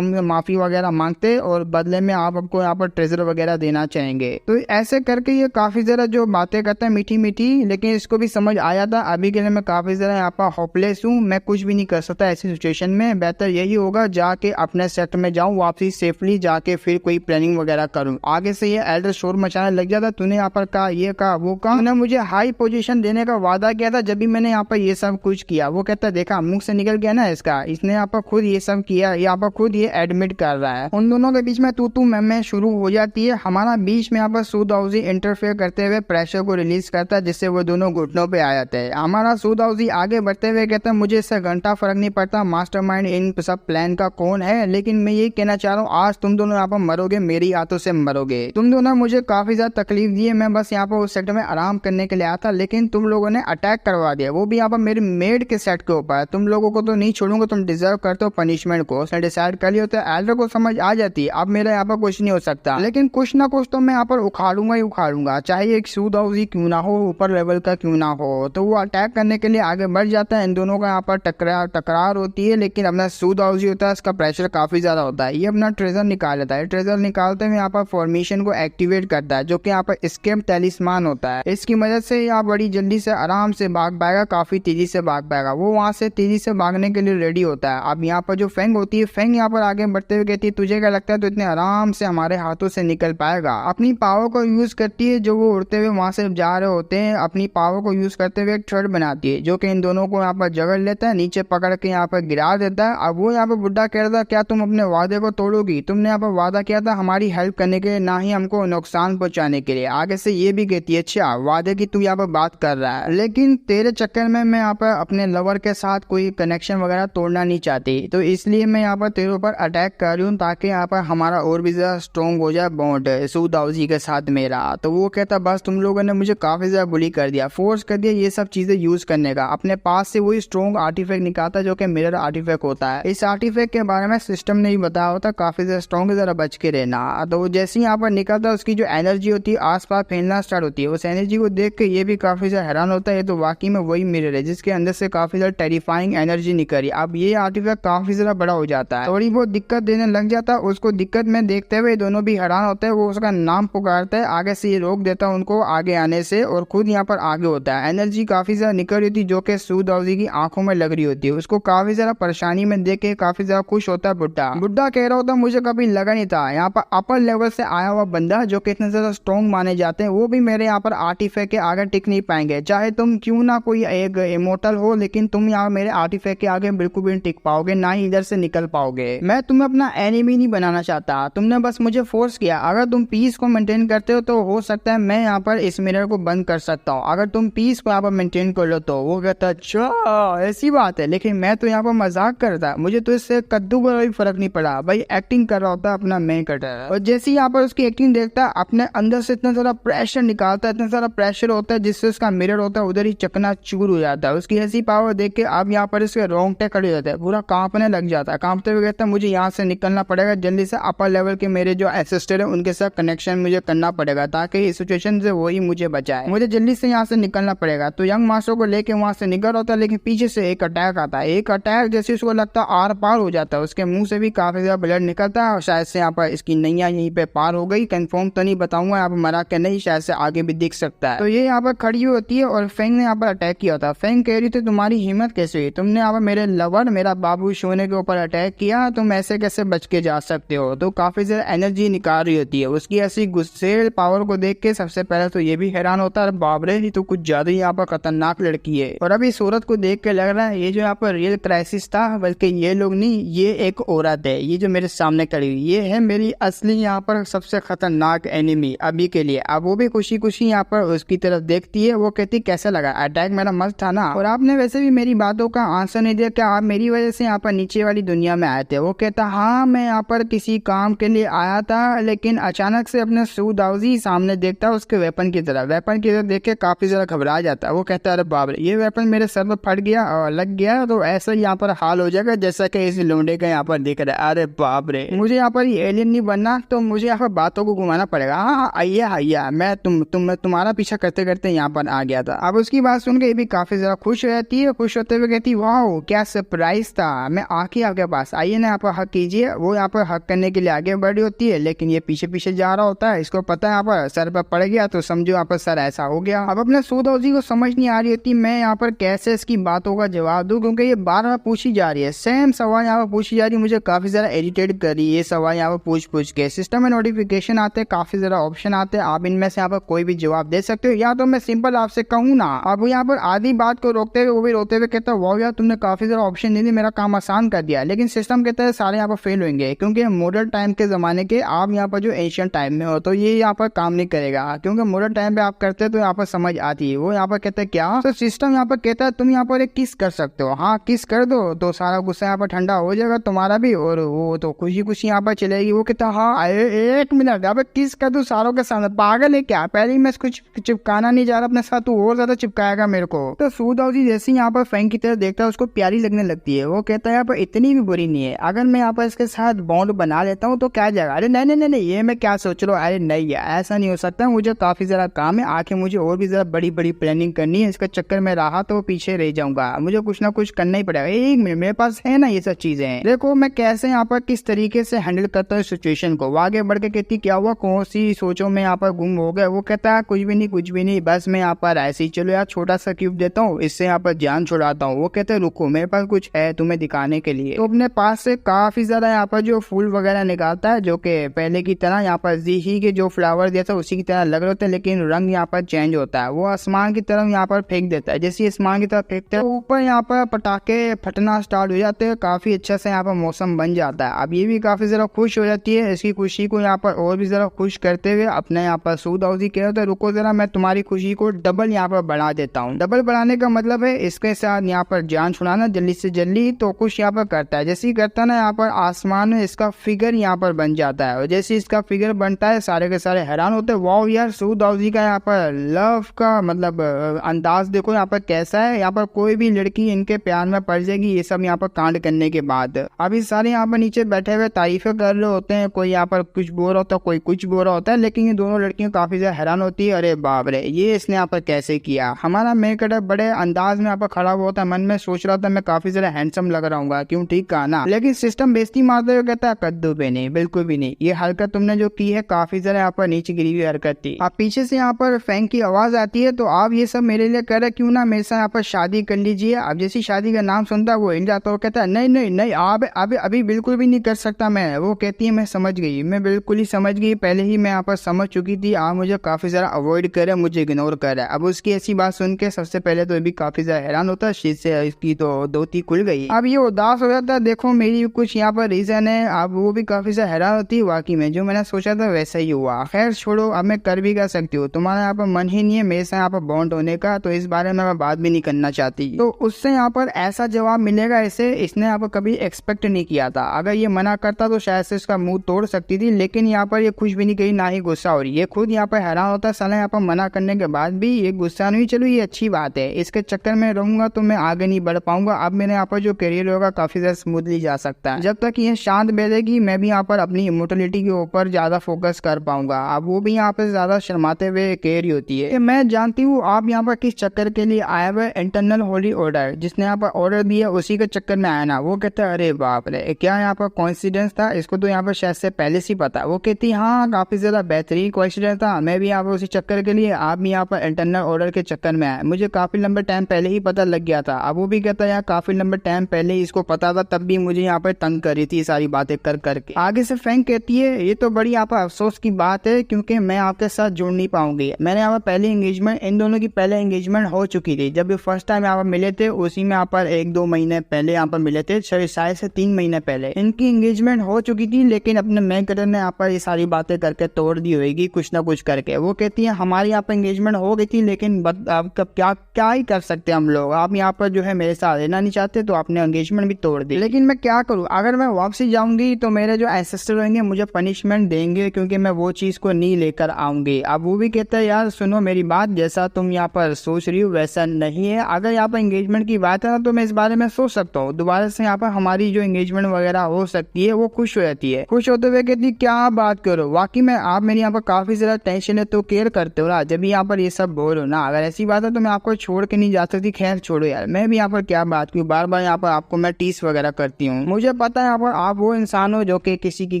माफी वगैरह मांगते और बदले में आप आपको यहाँ पर ट्रेजर वगैरह देना चाहेंगे। तो ऐसे करके ये काफी ज्यादा जो बातें करता है मीठी मीठी, लेकिन इसको भी समझ आया था अभी के लिए मैं काफी ज्यादा यहाँ पर होपलेस हूँ, मैं कुछ भी नहीं कर सकता ऐसी सिचुएशन में, बेहतर यही होगा जाके अपने सेट में जाऊँ वापसी सेफली, जाके फिर कोई प्लानिंग वगैरह करूँ। आगे से ये एल्डर शोर मचाने लग जाता, तूने यहाँ पर कहा ये कहा वो कहा, तूने मुझे हाई पोजीशन देने का वादा किया था जब भी मैंने यहाँ पर ये सब कुछ किया। वो कहता देखा मुंह से निकल गया ना इसका, इसने यहाँ पर खुद ये सब किया, यहाँ पर खुद ये एडमिट कर रहा है। उन दोनों के बीच में तू मैं शुरू हो जाती है। हमारा बीच में यहाँ पर सू दाऊजी इंटरफेयर करते हुए प्रेशर को रिलीज करता है जिससे वो दोनों घुटनों पे आ जाते हैं। हमारा सू दाऊजी आगे बढ़ते हुए कहता है मुझे इससे घंटा फर्क नहीं पड़ता मास्टरमाइंड इन सब प्लान का कौन है, लेकिन मैं ये कहना चाह रहा हूँ आज तुम दोनों यहाँ पर मरोगे, मेरी हाथों से मरोगे। तुम दोनों मुझे काफी ज्यादा तकलीफ दी है, मैं बस यहाँ पर उस सेक्टर में आराम करने के लिए आया था, लेकिन तुम लोगों ने अटैक करवा दिया, वो भी यहाँ पर मेरे मेड के सेट के ऊपर। तुम लोगों को तो नहीं छोड़ूंगा, तुम डिजर्व करते हो पनिशमेंट को। उसने डिसाइड कर लिया होता है, एल्डर को समझ आ जाती है अब मेरा यहाँ पर कुछ नहीं हो सकता, लेकिन कुछ ना कुछ तो मैं यहाँ पर उखाड़ूंगा ही उखाड़ूंगा, चाहे एक सू दाऊजी क्यों ना हो, ऊपर लेवल का क्यों ना हो। तो वो अटैक करने के लिए आगे बढ़ जाता है, इन दोनों का यहाँ पर टकरार होती है, लेकिन अपना सू दाऊजी होता है इसका प्रेशर काफी ज्यादा होता है, ये अपना ट्रेजर निकाल लेता है। ट्रेजर निकालते हुए यहाँ पर फॉर्मेशन को एक्टिवेट करता है जो कि यहाँ पर एस्केप टैलिस्मान होता है, इसकी मदद से यहाँ बड़ी जल्दी से आराम से भाग पाएगा, काफी तेजी से भाग पाएगा। वो वहां से तेजी से भागने के लिए रेडी होता है। अब यहाँ पर जो फेंग होती है, फेंग यहाँ पर आगे बढ़ते हुए कहती है तुझे क्या लगता है तो इतने आराम से हमारे हाथों से निकल पाएगा। अपनी पावर को यूज करती है, जो वो उड़ते हुए वहां से जा रहे होते हैं, अपनी पावर को यूज करते हुए एक थ्रेड बनाती है जो कि इन दोनों को यहाँ पर जगड़ लेता है, नीचे पकड़ के यहाँ पर गिरा देता है। अब वो यहाँ पर बुड्ढा कह रहा था क्या तुम अपने वादे को तोड़ोगी, तुमने यहाँ पर वादा किया था हमारी हेल्प करने के लिए, ना ही हमको नुकसान पहुंचाने के लिए। आगे से ये भी कहती है अच्छा वादे की तू यहाँ पर बात कर रहा है, लेकिन तेरे चक्कर में मैं यहाँ पर अपने लवर के साथ कोई कनेक्शन वगैरह तोड़ना नहीं चाहती, तो इसलिए मैं यहाँ पर तेरे ऊपर अटैक कर रही हूँ ताकि यहाँ पर हमारा और भी ज्यादा स्ट्रॉन्ग हो जाए बॉन्ड सू दाऊजी के साथ मेरा। तो वो कहता बस तुम लोगों ने मुझे काफी ज्यादा बुली कर दिया, फोर्स कर दिया ये सब चीजें यूज करने का, अपने पास से वही स्ट्रॉन्ग आर्टिफैक्ट निकालता जो कि मिरर आर्टिफैक्ट होता है। इस आर्टिफैक्ट के बारे में सिस्टम नहीं बताया होता, काफी ज्यादा स्ट्रॉन्ग, जरा बच के रहना। तो जैसे ही यहाँ पर निकलता उसकी जो एनर्जी होती है आसपास फैलना स्टार्ट होती है। उस एनर्जी को देख के ये भी काफी ज्यादा हैरान होता है, तो वाकई में वही मिरर है जिसके अंदर से काफी ज्यादा टेरिफाइंग एनर्जी निकली। अब ये आर्टिफैक्ट काफी ज्यादा बड़ा हो जाता है, थोड़ी बहुत दिक्कत देने लग जाता है। उसको दिक्कत में देखते हुए दोनों भी हैरान होते हैं, वो उसका नाम पुकारता है, आगे से ये रोक देता है उनको आगे आने से और खुद यहाँ पर आगे होता है। एनर्जी काफी ज्यादा निकल रही थी जो कि सू दाऊजी की आंखों में लग रही होती है। उसको काफी ज्यादा परेशानी में देख के काफी ज्यादा खुश होता है बुड्ढा कह रहा होता मुझे कभी लगा नहीं था यहाँ पर अपर लेवल से आया हुआ बंदा जो कि इतने ज्यादा स्ट्रॉन्ग माने जाते हैं वो भी मेरे यहाँ पर आर्टिफैक्ट के आगे टिक नहीं पाएंगे, चाहे तुम क्यों ना कोई एक इमोर्टल हो, लेकिन तुम यहाँ मेरे आर्टिफैक्ट के आगे बिल्कुल भी नहीं टिक पाओगे, ना ही इधर से निकल पाओगे। मैं तुम्हें अपना एनिमी नहीं बनाना चाहता, तुमने बस मुझे फोर्स किया। अगर तुम पीस को मेंटेन करते करते हो तो हो सकता है मैं यहाँ पर इस मिरर को बंद कर सकता हूँ, अगर तुम पीस को यहाँ पर मेंटेन कर लो तो। वो कहता अच्छा ऐसी बात है, लेकिन मैं तो यहाँ पर मजाक करता, मुझे तो इससे कद्दू का भी फर्क नहीं पड़ा भाई, एक्टिंग कर रहा होता अपना मैं कर रहा है। और जैसे ही यहाँ पर उसकी एक्टिंग देखता है, अपने अंदर से इतना सारा प्रेशर निकालता है, इतना सारा प्रेशर होता है जिससे उसका मिरर होता है उधर ही चकनाचूर हो जाता है। उसकी ऐसी पावर देख के अब यहाँ पर इसके रोंगटे खड़े हो जाते हैं, पूरा कांपने लग जाता है। कांपते हुए कहता है मुझे यहाँ से निकलना पड़ेगा जल्दी से, अपर लेवल के मेरे जो असिस्टेंट है उनके साथ कनेक्शन मुझे करना पड़ेगा ताकि इस सिचुएशन से वही मुझे बचाए, मुझे जल्दी से यहाँ से निकलना पड़ेगा। तो यंग मास्टर को लेके वहां से निकल होता है, लेकिन पीछे से एक अटैक आता है। एक अटैक जैसे उसको लगता है आर पार हो जाता है, उसके मुंह से भी काफी ज्यादा ब्लड निकलता है और शायद से यहाँ पर इसकी नैया यहीं पे पार हो गई। कंफर्म तो नहीं बताऊंगा यहाँ पर मरा के नहीं, शायद से आगे भी दिख सकता है। तो ये यहाँ पर खड़ी होती है और फेंग ने यहाँ पर अटैक किया था। फेंग कह रही थी तुम्हारी हिम्मत कैसे हुई, तुमने यहाँ पर मेरे लवर मेरा बाबू सोने के ऊपर अटैक किया, तुम ऐसे कैसे बच के जा सकते हो। तो काफी ज्यादा एनर्जी निकाल रही होती है। उसकी ऐसी गुस्सेल पावर को देख के सबसे पहले तो ये भी हैरान होता है, बाबरे ही तो कुछ ज्यादा ही यहाँ पर खतरनाक लड़की है। और अभी सूरत को देख के लग रहा है ये जो यहाँ पर रियल क्राइसिस था, बल्कि ये लोग नहीं, ये एक औरत है, ये जो मेरे सामने खड़ी हुई ये है मेरी असली यहाँ पर सबसे खतरनाक एनिमी अभी के लिए। अब वो भी खुशी खुशी यहाँ पर उसकी तरफ देखती है। वो कहती कैसा लगा अटैक, मेरा मस्त था ना, और आपने वैसे भी मेरी बातों का आंसर नहीं दिया, क्या आप मेरी वजह से यहाँ पर नीचे वाली दुनिया में आए थे। वो कहता हाँ मैं यहाँ पर किसी काम के लिए आया था, लेकिन अचानक से अपने सूदाउजी सामने देखता उसके वेपन की तरफ देख के काफी ज्यादा घबरा जाता है। वो कहता है अरे बाप रे, ये वेपन मेरे सर पर फट गया और लग गया तो ऐसा यहाँ पर हाल हो जाएगा जैसा कि इस लोंडे का यहाँ पर दिख रहा है। अरे बाप रे, मुझे यहाँ पर एलियन नहीं बनना, तो मुझे यहाँ पर बातों को घुमाना पड़ेगा। हाँ आइया मैं तुम्हारा पीछा करते करते यहाँ पर आ गया था। अब उसकी बात सुन के ये भी काफी ज्यादा खुश हो जाती है। खुश होते हुए कहती वाह क्या सरप्राइज था, मैं आके आपके पास, आइए ना यहाँ पर हक कीजिए। वो यहाँ पर हक करने के लिए आगे बढ़ी होती है, लेकिन ये पीछे पीछे जा रहा होता है। इसको पता है यहाँ पर सर पर पड़ गया तो समझो यहाँ पर सर ऐसा हो गया। अब अपने सूदाउजी को समझ नहीं आ रही होती मैं यहाँ पर कैसे इसकी बातों का जवाब दूं, क्योंकि ये बार बार पूछी जा रही है, सेम सवाल यहाँ पर पूछी जा रही है। मुझे काफी ज्यादा इरिटेट कर रही है ये सवाल यहाँ पर पूछ के। सिस्टम में नोटिफिकेशन आते हैं, काफी ज्यादा ऑप्शन आते हैं, आप इनमें से यहाँ पर कोई भी जवाब दे सकते हो, या तो मैं सिंपल आपसे कहूँ ना। अब यहाँ पर आधी बात को रोकते हुए वो भी रोते हुए कहता है वाह यार तुमने काफी ज्यादा ऑप्शन दे दी, मेरा काम आसान कर दिया, लेकिन सिस्टम कहता है सारे यहाँ पर फेल होंगे, क्योंकि मॉडर्न टाइम के जमाने के आप यहाँ पर जो एशियन टाइम में हो तो ये यहाँ पर काम नहीं करेगा, क्योंकि मॉडर्न टाइम पे आप करते तो यहाँ पर समझ आती है। वो यहाँ पर कहते हैं क्या, तो सिस्टम यहाँ पर कहता है तुम यहाँ पर एक किस कर सकते हो, हाँ किस कर दो तो सारा गुस्सा यहाँ पर ठंडा हो जाएगा तुम्हारा भी, और वो तो खुशी खुशी यहाँ पर चलेगी। वो कहता हाँ एक मिनट यहाँ पर किस कर दो सारों के सामने, पागल है क्या, पहले ही मैं कुछ चिपकाना नहीं जा रहा अपने साथ, तू और ज्यादा चिपकाएगा मेरे को। तो सूदाउजी जैसे यहाँ पर फेंग की तरफ देखता है उसको प्यारी लगने लगती है। वो कहता है यहाँ पर इतनी भी बुरी नहीं है, अगर मैं यहाँ पर इसके साथ बॉन्ड बना लेता हूँ तो क्या जाएगा। अरे नहीं ये मैं क्या सोच रहा हूँ, अरे नहीं ऐसा नहीं हो सकता, मुझे काफी ज्यादा काम है, आके मुझे और भी ज्यादा बड़ी बड़ी प्लानिंग करनी है, इसका चक्कर में रहा तो पीछे रह जाऊंगा, मुझे कुछ ना कुछ करना ही पड़ेगा। एक मिनट मेरे पास है ना ये सब चीजें, देखो मैं कैसे यहाँ पर किस तरीके से हैंडल करता हूँ सिचुएशन को। वो आगे बढ़ के कहती क्या हुआ, कौन सी सोचो में यहाँ पर गुम हो गए। वो कहता है कुछ भी नहीं बस मैं यहाँ पर ऐसे ही, चलो यार छोटा सा क्यूब देता हूँ, इससे यहाँ पर जान छुड़ाता हूँ। वो कहते हैं रुको मेरे पास कुछ है तुम्हें दिखाने के लिए। तो अपने पास से काफी ज्यादा यहाँ पर जो फूल वगैरह निकालता है, जो कि पहले की तरह यहाँ पर जी के जो फ्लावर दिया था उसी की तरह लग रहे होते हैं, लेकिन रंग यहाँ पर चेंज होता है। वो आसमान की तरफ यहाँ पर फेंक देता है, जैसे आसमान की तरफ फेंकते हैं ऊपर यहाँ पर पटाखे फटना स्टार्ट हो जाते हैं, काफी अच्छा से यहाँ पर मौसम बन जाता है। अब ये भी काफी ज्यादा खुश हो जाती है, इसकी खुशी को यहाँ पर और भी जरा खुश करते हुए अपने यहाँ पर सूदाउजी कह रहे थे रुको जरा मैं तुम्हारी खुशी को डबल यहाँ पर बढ़ा देता हूँ। डबल बढ़ाने का मतलब है इसके साथ यहाँ पर जान छुड़ाना जल्दी से जल्दी। तो कुछ यहाँ पर करता है, जैसे ही करता है ना यहाँ पर आसमान में इसका फिगर यहाँ पर बन जाता है, और जैसे इसका फिगर बनता है सारे के सारे हैरान होते हैं, वाह यार सूदाउजी का यहाँ पर लव का मतलब अंदाज देखो यहाँ पर कैसा है, यहाँ पर कोई भी लड़की इनके प्यार में पड़ जाएगी ये सब यहाँ पर कांड करने के बाद। अभी सारे यहाँ पर नीचे बैठे हुए तारीफें कर रहे होते हैं, कोई यहाँ पर कुछ बोल रहा होता है कोई कुछ बोल रहा होता है, लेकिन ये दोनों लड़कियां काफी ज्यादा हैरान होती है, अरे बाप रे ये इसने यहाँ पर कैसे किया। हमारा मेकअप बड़े अंदाज में यहाँ पर खड़ा हुआ होता है, मन में सोच रहा था मैं काफी ज्यादा हैंडसम लग रहा हूँ, क्यों ठीक कहा ना, लेकिन सिस्टम बेइज्जती मारते हुए कहता है कद्दू पे नहीं, बिल्कुल भी नहीं, ये हरकत तुमने जो की है काफी ज्यादा यहाँ पर नीचे गिरी हुई हरकत थी। अब पीछे से यहाँ पर फेंग की आवाज आती है, तो आप ये सब मेरे लिए कर रहे क्यों ना मेरे साथ यहाँ पर शादी कर लीजिए। अब जैसी शादी का नाम सुनता है वो हिल जाता है, कहता है नहीं आप अभी बिल्कुल भी नहीं कर सकता मैं। वो कहती है मैं समझ गई, मैं बिल्कुल ही समझ गई, पहले ही मैं यहाँ पर समझ चुकी थी, आप मुझे काफी ज्यादा अवॉइड कर रहे हैं, मुझे इग्नोर कर रहा है। अब उसकी ऐसी बात सुन के सबसे पहले तो भी काफी ज्यादा हैरान होता है, शीत से इसकी तो धोती खुल गई। अब ये उदास हो जाता है, देखो मेरी कुछ यहाँ पर रीजन है। अब वो भी काफी ज्यादा हैरान होती है, वाकई में जो मैंने सोचा था वैसा ही हुआ। खैर छोड़ो, अब मैं कर भी क्या सकती हूँ, तुम्हारा यहाँ पर मन ही नहीं है मेरे से यहाँ पर बॉन्ड होने का, तो इस बारे में मैं बात भी नहीं करना चाहती। तो उससे यहाँ पर ऐसा जवाब मिलेगा इसे, इसने यहाँ पर कभी एक्सपेक्ट नहीं किया था। अगर ये मना करता तो शायद से इसका मुंह तोड़ सकती थी, लेकिन यहाँ पर ये खुश भी नहीं गई, ना ही गुस्सा हो रही। ये खुद यहाँ पर हैरान होता है, साला यहाँ पर मना करने के बाद भी ये गुस्सा नहीं। चलो ये अच्छी बात है, इसके चक्कर में रहूंगा तो मैं आगे नहीं बढ़ पाऊंगा। अब मेरे यहाँ पर जो करियर होगा काफी ज्यादा स्मूथली जा सकता है। जब तक ये शांत बैठेगी मैं भी यहाँ पर अपनी इमोर्टलिटी के ऊपर ज्यादा फोकस कर पाऊंगा। अब वो भी यहाँ पर ज्यादा शर्माते हुए कह रही होती है, मैं जानती हूँ आप यहाँ पर किस चक्कर के लिए आए हुए, इंटरनल होली ऑर्डर, जिसने यहाँ पर ऑर्डर दिया उसी के चक्कर में आया ना। वो कहता है अरे बाप रे, क्या यहाँ पर कोइंसिडेंस था, इसको तो यहाँ पर शायद से पहले से पता। वो कहती हाँ काफी ज्यादा बेहतरीन कोइंसिडेंस था, मैं भी यहाँ पर उसी चक्कर के लिए, आप भी यहाँ पर इंटरनल ऑर्डर के चक्कर में आए, मुझे काफी लंबे टाइम पहले ही पता लग गया था। अब वो भी कहता है यार काफी लंबे टाइम पहले ही इसको पता था, तब भी मुझे यहाँ पर तंग कर रही थी सारी बातें कर करके। आगे से फ्रैंक कहती है ये तो बड़ी यहाँ पर अफसोस की बात है, क्योंकि मैं आपके साथ जुड़ नहीं पाऊंगी। मैंने यहाँ पर पहले एंगेजमेंट, इन दोनों की पहले एंगेजमेंट हो चुकी थी। जब ये फर्स्ट टाइम यहाँ पर मिले थे उसी में यहाँ पर 1-2 महीने पहले यहाँ पर मिले थे, शायद से 3 महीने पहले इनकी एंगेजमेंट हो चुकी थी, लेकिन अपने मेकअप ने यहाँ पर ये सारी बातें करके तोड़ दी होगी कुछ ना कुछ करके। वो कहती है हमारी यहाँ पर एंगेजमेंट हो गई थी, लेकिन अब क्या क्या ही कर सकते हम लोग, आप यहाँ पर जो है मेरे साथ रहना नहीं चाहते तो आपने एंगेजमेंट भी तोड़ दी। लेकिन मैं क्या करूँ, अगर मैं वापसी जाऊंगी तो मेरे जो एंसेस्टर होंगे मुझे पनिशमेंट देंगे, क्योंकि मैं वो चीज को नहीं लेकर आऊंगी। अब वो भी कहता है यार सुनो मेरी बात, जैसा तुम यहाँ पर सोच रही हो वैसा नहीं है। अगर यहाँ पर एंगेजमेंट की बात है ना तो मैं इस बारे में सोच सकता हूँ, दोबारा से यहाँ पर हमारी जो एंगेजमेंट वगैरह हो सकती है। वो खुश हो जाती है, खुश होते हुए कहती क्या बात करो, वाकई में आप मेरी यहाँ पर काफी ज्यादा टेंशन है तो केयर करते हो ना, जब यहाँ पर ये सब बोलो ना, अगर ऐसी बात है तो मैं आपको छोड़ के नहीं जा सकती। खैर छोड़ो यार, मैं भी यहाँ पर क्या बात क्यों बार बार यहाँ पर आपको मैं टीस वगैरह करती हूँ। मुझे पता है यहाँ पर आप वो इंसान हो जो कि किसी की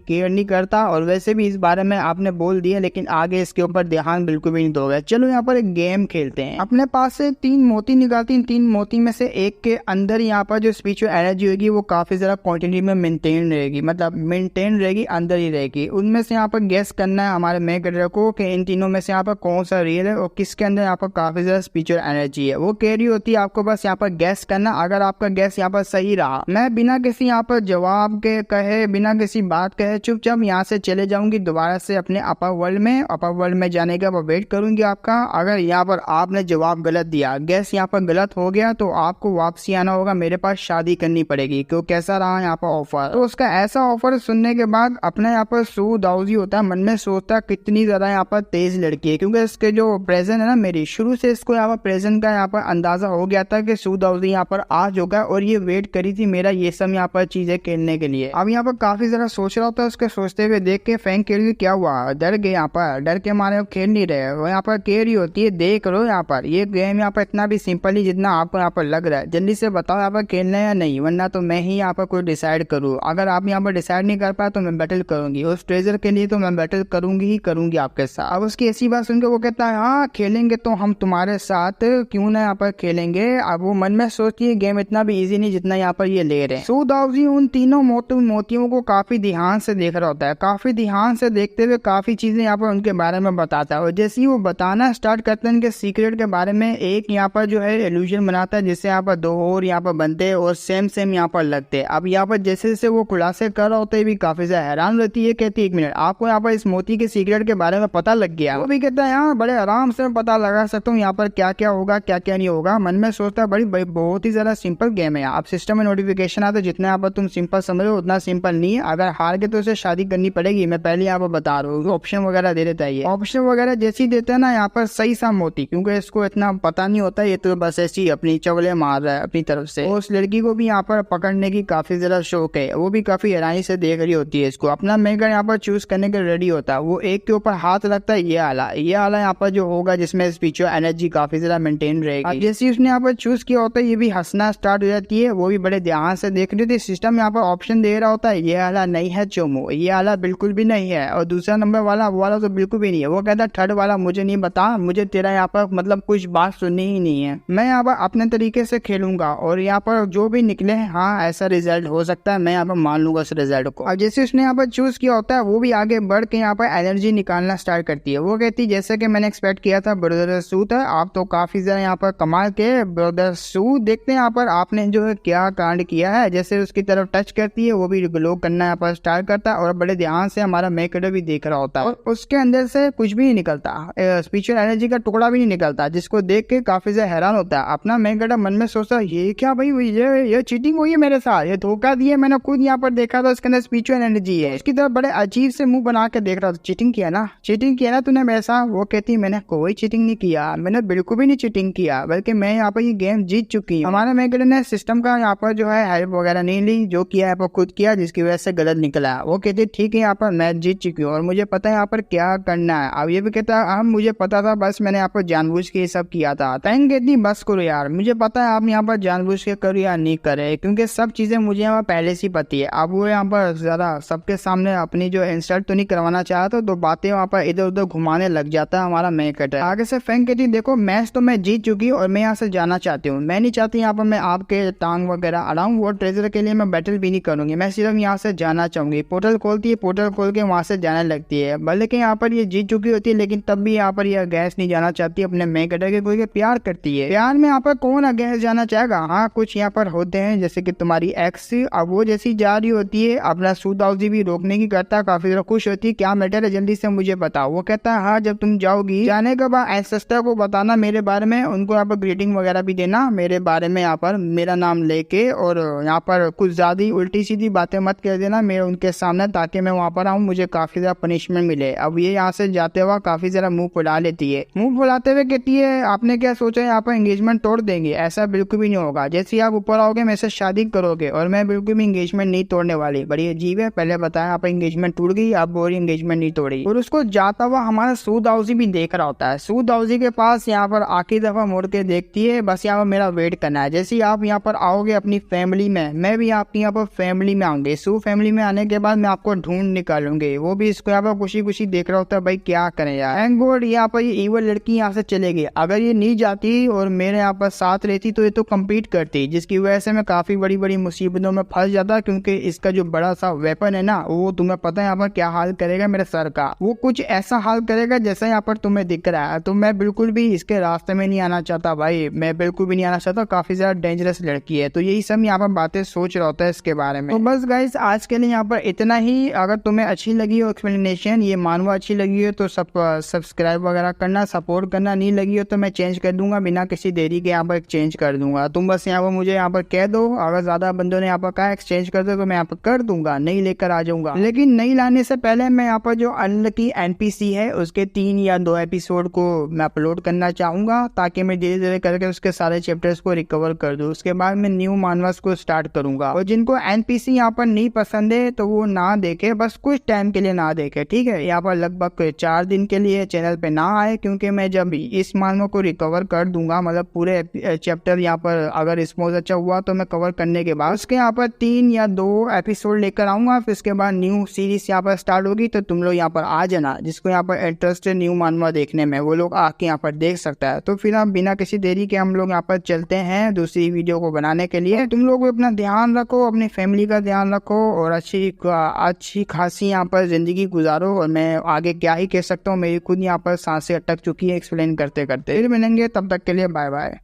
केयर नहीं करता, और वैसे भी इस बारे में आपने बोल दिया, लेकिन आगे इसके ऊपर ध्यान बिल्कुल भी नहीं दोगे। चलो यहाँ पर एक गेम खेलते हैं। अपने पास से 3 मोती निकालती, 3 मोती में से एक के अंदर यहाँ पर जो स्पिरिचुअल एनर्जी होगी वो काफी ज्यादा क्वांटिटी में मेंटेन रहेगी, मतलब मेंटेन रहेगी, अंदर ही रहेगी। उनमें से यहाँ पर गैस करना है हमारे मेकअप को कि इन तीनों में से यहाँ पर कौन सा रियल है और किसके अंदर यहाँ पर काफी ज्यादा स्पिरिचुअल एनर्जी है। वो कह रही होती है आपको बस यहाँ पर गैस करना। अगर आपका गैस यहाँ पर सही रहा, मैं बिना किसी यहाँ पर जवाब के कहे, बिना किसी बात कहे चुपचाप यहाँ से चले जाऊंगी दोबारा से अपने अपर वर्ल्ड में। अपर वर्ल्ड में जाने का वेट करूंगी आपका। अगर यहाँ पर आपने जवाब गलत दिया, गैस यहाँ पर गलत हो गया, तो आपको वापसी आना होगा, मेरे पास शादी करनी पड़ेगी। क्यों कैसा रहा यहाँ पर ऑफर। तो उसका ऐसा ऑफर सुनने के बाद अपने यहाँ पर सू दाऊजी होता है, मन में सोचता कितनी ज्यादा यहाँ पर तेज लड़की है, क्योंकि इसके जो प्रेजेंट है ना मेरी, शुरू से इसको यहाँ पर प्रेजेंट का यहाँ पर अंदाजा हो गया था कि सू दाऊजी यहाँ पर आ चुका है और ये वेट करी थी मेरा ये सब यहाँ पर चीजें खेलने के लिए। अब यहाँ पर काफी ज्यादा सोच रहा होता है, उसके सोचते हुए देख के फ्रैंक कह रही क्या हुआ, डर गए यहाँ पर, डर के मारे खेल नहीं रहे। वो यहाँ पर कह रही होती है देख लो यहाँ पर ये गेम यहाँ पर इतना भी सिंपल ही जितना आपको यहाँ पर लग रहा है, जल्दी से बताओ यहाँ पर खेलना है या नहीं, वरना तो मैं ही यहाँ पर कोई डिसाइड करूँ। अगर आप यहाँ पर डिसाइड नहीं कर पाए तो मैं बैटल करूंगी, उस ट्रेजर के लिए तो मैं बैटल करूंगी ही करूंगी आपके साथ। अब उसकी ऐसी बात सुनकर वो कहता है हाँ खेलेंगे तो हम तुम्हारे साथ, क्यों ना यहाँ पर खेलेंगे। अब वो मन में सोचती है गेम इतना भी इजी नहीं जितना यहाँ पर ये ले रहे हैं। सू दाऊजी उन तीनों मोतियों को काफी ध्यान से देख रहा होता है, काफी ध्यान से देखते हुए काफी चीजें यहाँ पर उनके बारे में बताता है। और जैसे ही वो बताना स्टार्ट करते हैं उनके सीक्रेट के बारे में, एक यहाँ पर जो है इल्यूजन बनाता है जिससे यहाँ पर 2 और यहाँ पर बनते हैं और सेम यहाँ पर लगते हैं। अब यहाँ पर जैसे जैसे वो खुलासे कर रहा होता है भी काफी ज्यादा हैरान रहती है, कहती है 1 मिनट आपको यहाँ पर इस मोती के सीक्रेट के बारे में पता लग गया। वो भी कहता है हाँ बड़े आराम से पता लगा सकता हूँ यहाँ पर क्या क्या होगा क्या क्या नहीं होगा। मन में सोचता है बड़ी बहुत ही ज्यादा सिंपल गेम है। आप सिस्टम में नोटिफिकेशन आता है जितना यहाँ पर तुम सिंपल समझ हो उतना सिंपल नहीं है, अगर हार के तो उसे शादी करनी पड़ेगी, मैं पहले यहाँ पर बता रहा हूँ। ऑप्शन वगैरह दे देता है, ऑप्शन वगैरह जैसी देते हैं ना यहाँ पर सही सा मोती, क्योंकि इसको इतना पता नहीं होता, ये तो बस ऐसी अपनी चवले मार रहा है अपनी तरफ से। उस लड़की को भी यहाँ पर पकड़ने की काफी ज्यादा शौक है, वो भी काफी हैरानी से देख रही होती है इसको। अपना मेकर यहाँ पर चूज करने के रेडी होता है, वो एक के ऊपर हाथ रखता है, ये आला यहाँ पर जो होगा जिसमें स्पिरिचुअल एनर्जी काफी ज्यादा मेंटेन रहेगी। जैसे उसने यहाँ पर चूज किया होता है ये भी हंसना स्टार्ट हो जाती है, वो भी बड़े ध्यान से देख रही थी। सिस्टम यहाँ पर ऑप्शन दे रहा होता है ये आला नहीं है चोमो, ये आला बिल्कुल भी नहीं है, और दूसरा नंबर वाला वो वाला तो बिल्कुल भी नहीं है। वो कहता है थर्ड वाला मुझे नहीं बता, मुझे तेरा यहाँ पर मतलब कुछ बात सुननी ही नहीं है, मैं यहाँ पर अपने तरीके से खेलूंगा और यहाँ पर जो भी निकले हाँ ऐसा रिजल्ट हो सकता है, मैं यहाँ पर मान लूंगा उस रिजल्ट को। अब जैसे उसने यहाँ पर चूज किया होता है वो भी आगे बढ़ के यहाँ पर एनर्जी निकालना स्टार्ट करती है। वो कहती है जैसे कि मैंने एक्सपेक्ट किया था ब्रदर सूट है, आप तो काफी ज्यादा यहाँ पर कमाल के ब्रदर सूट, देखते हैं यहाँ पर आपने जो है क्या कांड किया है। जैसे उसकी तरफ टच करती है वो भी ग्लो करना यहाँ पर स्टार्ट करता है और बड़े ध्यान से हमारा मेकअप भी देख रहा होता है। होता है और उसके अंदर से कुछ भी नहीं निकलता, स्पिरिचुअल एनर्जी का टुकड़ा भी नहीं निकलता, जिसको देख के काफी ज्यादा हैरान होता है। अपना मेन कैरेक्टर मन में सोचता है ये क्या भाई, ये चीटिंग हुई है मेरे साथ, ये धोखा दिया, मैंने खुद यहाँ पर देखा था उसके अंदर स्पिरिचुअल एनर्जी है। इसकी तरफ बड़े अजीब से मुंह बना के देख रहा था, चीटिंग किया ना तूने मेरे साथ। वो कहती मैंने कोई चीटिंग नहीं किया, मैंने बिल्कुल भी नहीं चीटिंग किया, बल्कि मैं यहाँ पर ये गेम जीत चुकी हूँ। हमारे मेन कैरेक्टर ने सिस्टम का यहाँ पर जो है हेल्प वगैरह नहीं ली, जो किया है वो खुद किया, जिसकी वजह से गलत निकला। वो कहती ठीक है यहाँ पर मैं जीत चुकी हूँ और मुझे पता है यहाँ पर क्या करना है। अब ये भी कहता है मुझे पता था, बस मैंने यहाँ पर जानबूझ के ये सब किया था। तैन कहती बस करो यार, मुझे पता है आप यहाँ पर जानबूझ के करो या नहीं करे, क्योंकि सब चीजें मुझे यहाँ पर पहले से पता है। अब वो यहाँ पर ज्यादा सबके सामने अपनी जो इंसल्ट तो नहीं करवाना चाहता, तो बातें वहाँ पर इधर उधर घुमाने लग जाता है हमारा मेन कैरेक्टर। आगे से फैंक कहती देखो मैच तो मैं जीत चुकी हूँ और मैं यहाँ से जाना चाहती हूँ, मैं नहीं चाहती यहाँ पर मैं आपके टांग वगैरह अड़ाऊं, वो ट्रेजर के लिए मैं बैटल भी नहीं करूंगी, मैं सिर्फ यहाँ से जाना चाहूंगी। पोर्टल खोलती है, पोर्टल खोल के वहां से जाने लगती है। भले कि यहाँ पर ये जीत चुकी होती है, लेकिन तब भी यहाँ पर ये गैस नहीं जाना चाहती अपने मेन कैरेक्टर के, कोई प्यार करती है। प्यार में यहाँ पर कौन गैस जाना चाहेगा। हाँ कुछ यहाँ पर होते हैं जैसे कि तुम्हारी एक्स, अब वो जैसी जा रही होती है अपना सूद हाउसी भी रोकने की करता, काफी ज्यादा खुश होती है, क्या मैटर है जल्दी से मुझे बताओ। वो कहता है हाँ जब तुम जाओगी, जाने के बाद एंसेस्टर को बताना मेरे बारे में, उनको यहाँ पर ग्रीटिंग वगैरह भी देना मेरे बारे में, यहाँ पर मेरा नाम लेके, और यहाँ पर कुछ ज्यादा उल्टी सीधी बातें मत कर देना मेरे उनके सामने, ताकि मैं वहाँ पर आऊँ, मुझे काफी ज्यादा पनिशमेंट मिले। अब ये यहाँ से जाते हुए काफी ज्यादा मुंह फुला लेती है, मुंह फुलाते हुए कहती है आपने क्या सोचा है यहाँ पर एंगेजमेंट तोड़ देंगे, ऐसा बिल्कुल भी नहीं होगा, जैसे आप ऊपर आओगे मेरे से शादी करोगे और मैं बिल्कुल भी एंगेजमेंट नहीं तोड़ने वाली। बड़ी अजीब है, पहले बताया आप एंगेजमेंट टूट गई, आप बोल रही एंगेजमेंट नहीं तोड़ी। और उसको जाता हुआ हमारा सूद हाउसी भी देख रहा होता है। सूद हाउसी के पास यहाँ पर आखिरी दफा मुड़ के देखती है, बस यहाँ पर मेरा वेट करना है, जैसे आप यहाँ पर आओगे अपनी फैमिली में, मैं भी आपकी यहाँ पर फैमिली में आऊंगी, सू फैमिली में आने के बाद मैं आपको ढूंढ निकालूंगी। वो भी इसको यहाँ पर खुशी खुशी देख रहा होता है, भाई क्या करें यार। थैंक गॉड यहाँ पर ये इवल लड़की यहाँ से चलेगी, अगर ये नहीं जाती और मेरे यहाँ पर साथ रहती तो ये तो कम्पीट करती, जिसकी वजह से मैं काफी बड़ी बड़ी मुसीबतों में फंस जाता, क्योंकि इसका जो बड़ा सा वेपन है ना, वो तुम्हें पता है यहाँ पर क्या हाल करेगा मेरे सर का, वो कुछ ऐसा हाल करेगा जैसा यहाँ पर तुम्हें दिख रहा है। तो मैं बिल्कुल भी इसके रास्ते में नहीं आना चाहता भाई, मैं बिल्कुल भी नहीं आना चाहता, काफी ज्यादा डेंजरस लड़की है। तो यही सब यहाँ पर बातें सोच रहा होता है इसके बारे में। तो बस गाइस आज के लिए यहाँ पर इतना ही। अगर तुम्हें अच्छी लगी हो एक्सप्लेनेशन, ये मानवा अच्छी लगी हो तो सब्सक्राइब वगैरह करना, सपोर्ट करना, नहीं लगी हो तो मैं चेंज कर दूंगा, बिना किसी देरी के यहाँ पर एक्सचेंज कर दूंगा। तुम बस यहाँ पर मुझे यहाँ पर कह दो, अगर ज्यादा बंदों ने यहाँ पर कहा एक्सचेंज कर दो तो मैं यहाँ पर कर दूंगा, नहीं लेकर आ जाऊंगा। लेकिन नहीं लाने से पहले मैं यहाँ पर जो अनलकी एनपीसी है उसके 3 या 2 एपिसोड को मैं अपलोड करना चाहूंगा, ताकि मैं धीरे धीरे करके उसके सारे चैप्टर्स को रिकवर कर दूं। उसके बाद मैं न्यू मानवास को स्टार्ट करूंगा। और जिनको एनपीसी यहाँ पर नहीं पसंद है तो वो ना देखे, बस कुछ टाइम के लिए ना देखे, ठीक है। यहाँ पर लगभग 4 दिन के लिए चैनल पे ना आए, क्योंकि मैं जब इस मानवा को रिकवर कर दूंगा, मतलब पूरे चैप्टर यहाँ पर अगर रिस्पॉन्स अच्छा हुआ तो मैं कवर करने के बाद उसके यहाँ पर 3 या 2 एपिसोड लेकर आऊंगा। फिर उसके बाद न्यू सीरीज यहाँ पर स्टार्ट होगी, तो तुम लोग यहाँ पर आ जाना, जिसको यहाँ पर इंटरेस्ट है न्यू मानवा देखने में, वो लोग आके यहाँ पर देख सकता है। तो फिर आप बिना किसी देरी के हम लोग यहाँ पर चलते हैं दूसरी वीडियो को बनाने के लिए। तुम लोग अपना ध्यान रखो, अपनी फैमिली का ध्यान रखो और अच्छी खासी यहाँ पर जिंदगी गुजारो। और मैं आगे क्या ही कह सकता हूँ, मेरी खुद यहाँ पर सांसें अटक चुकी है एक्सप्लेन करते करते। फिर मिलेंगे, तब तक के लिए बाय बाय।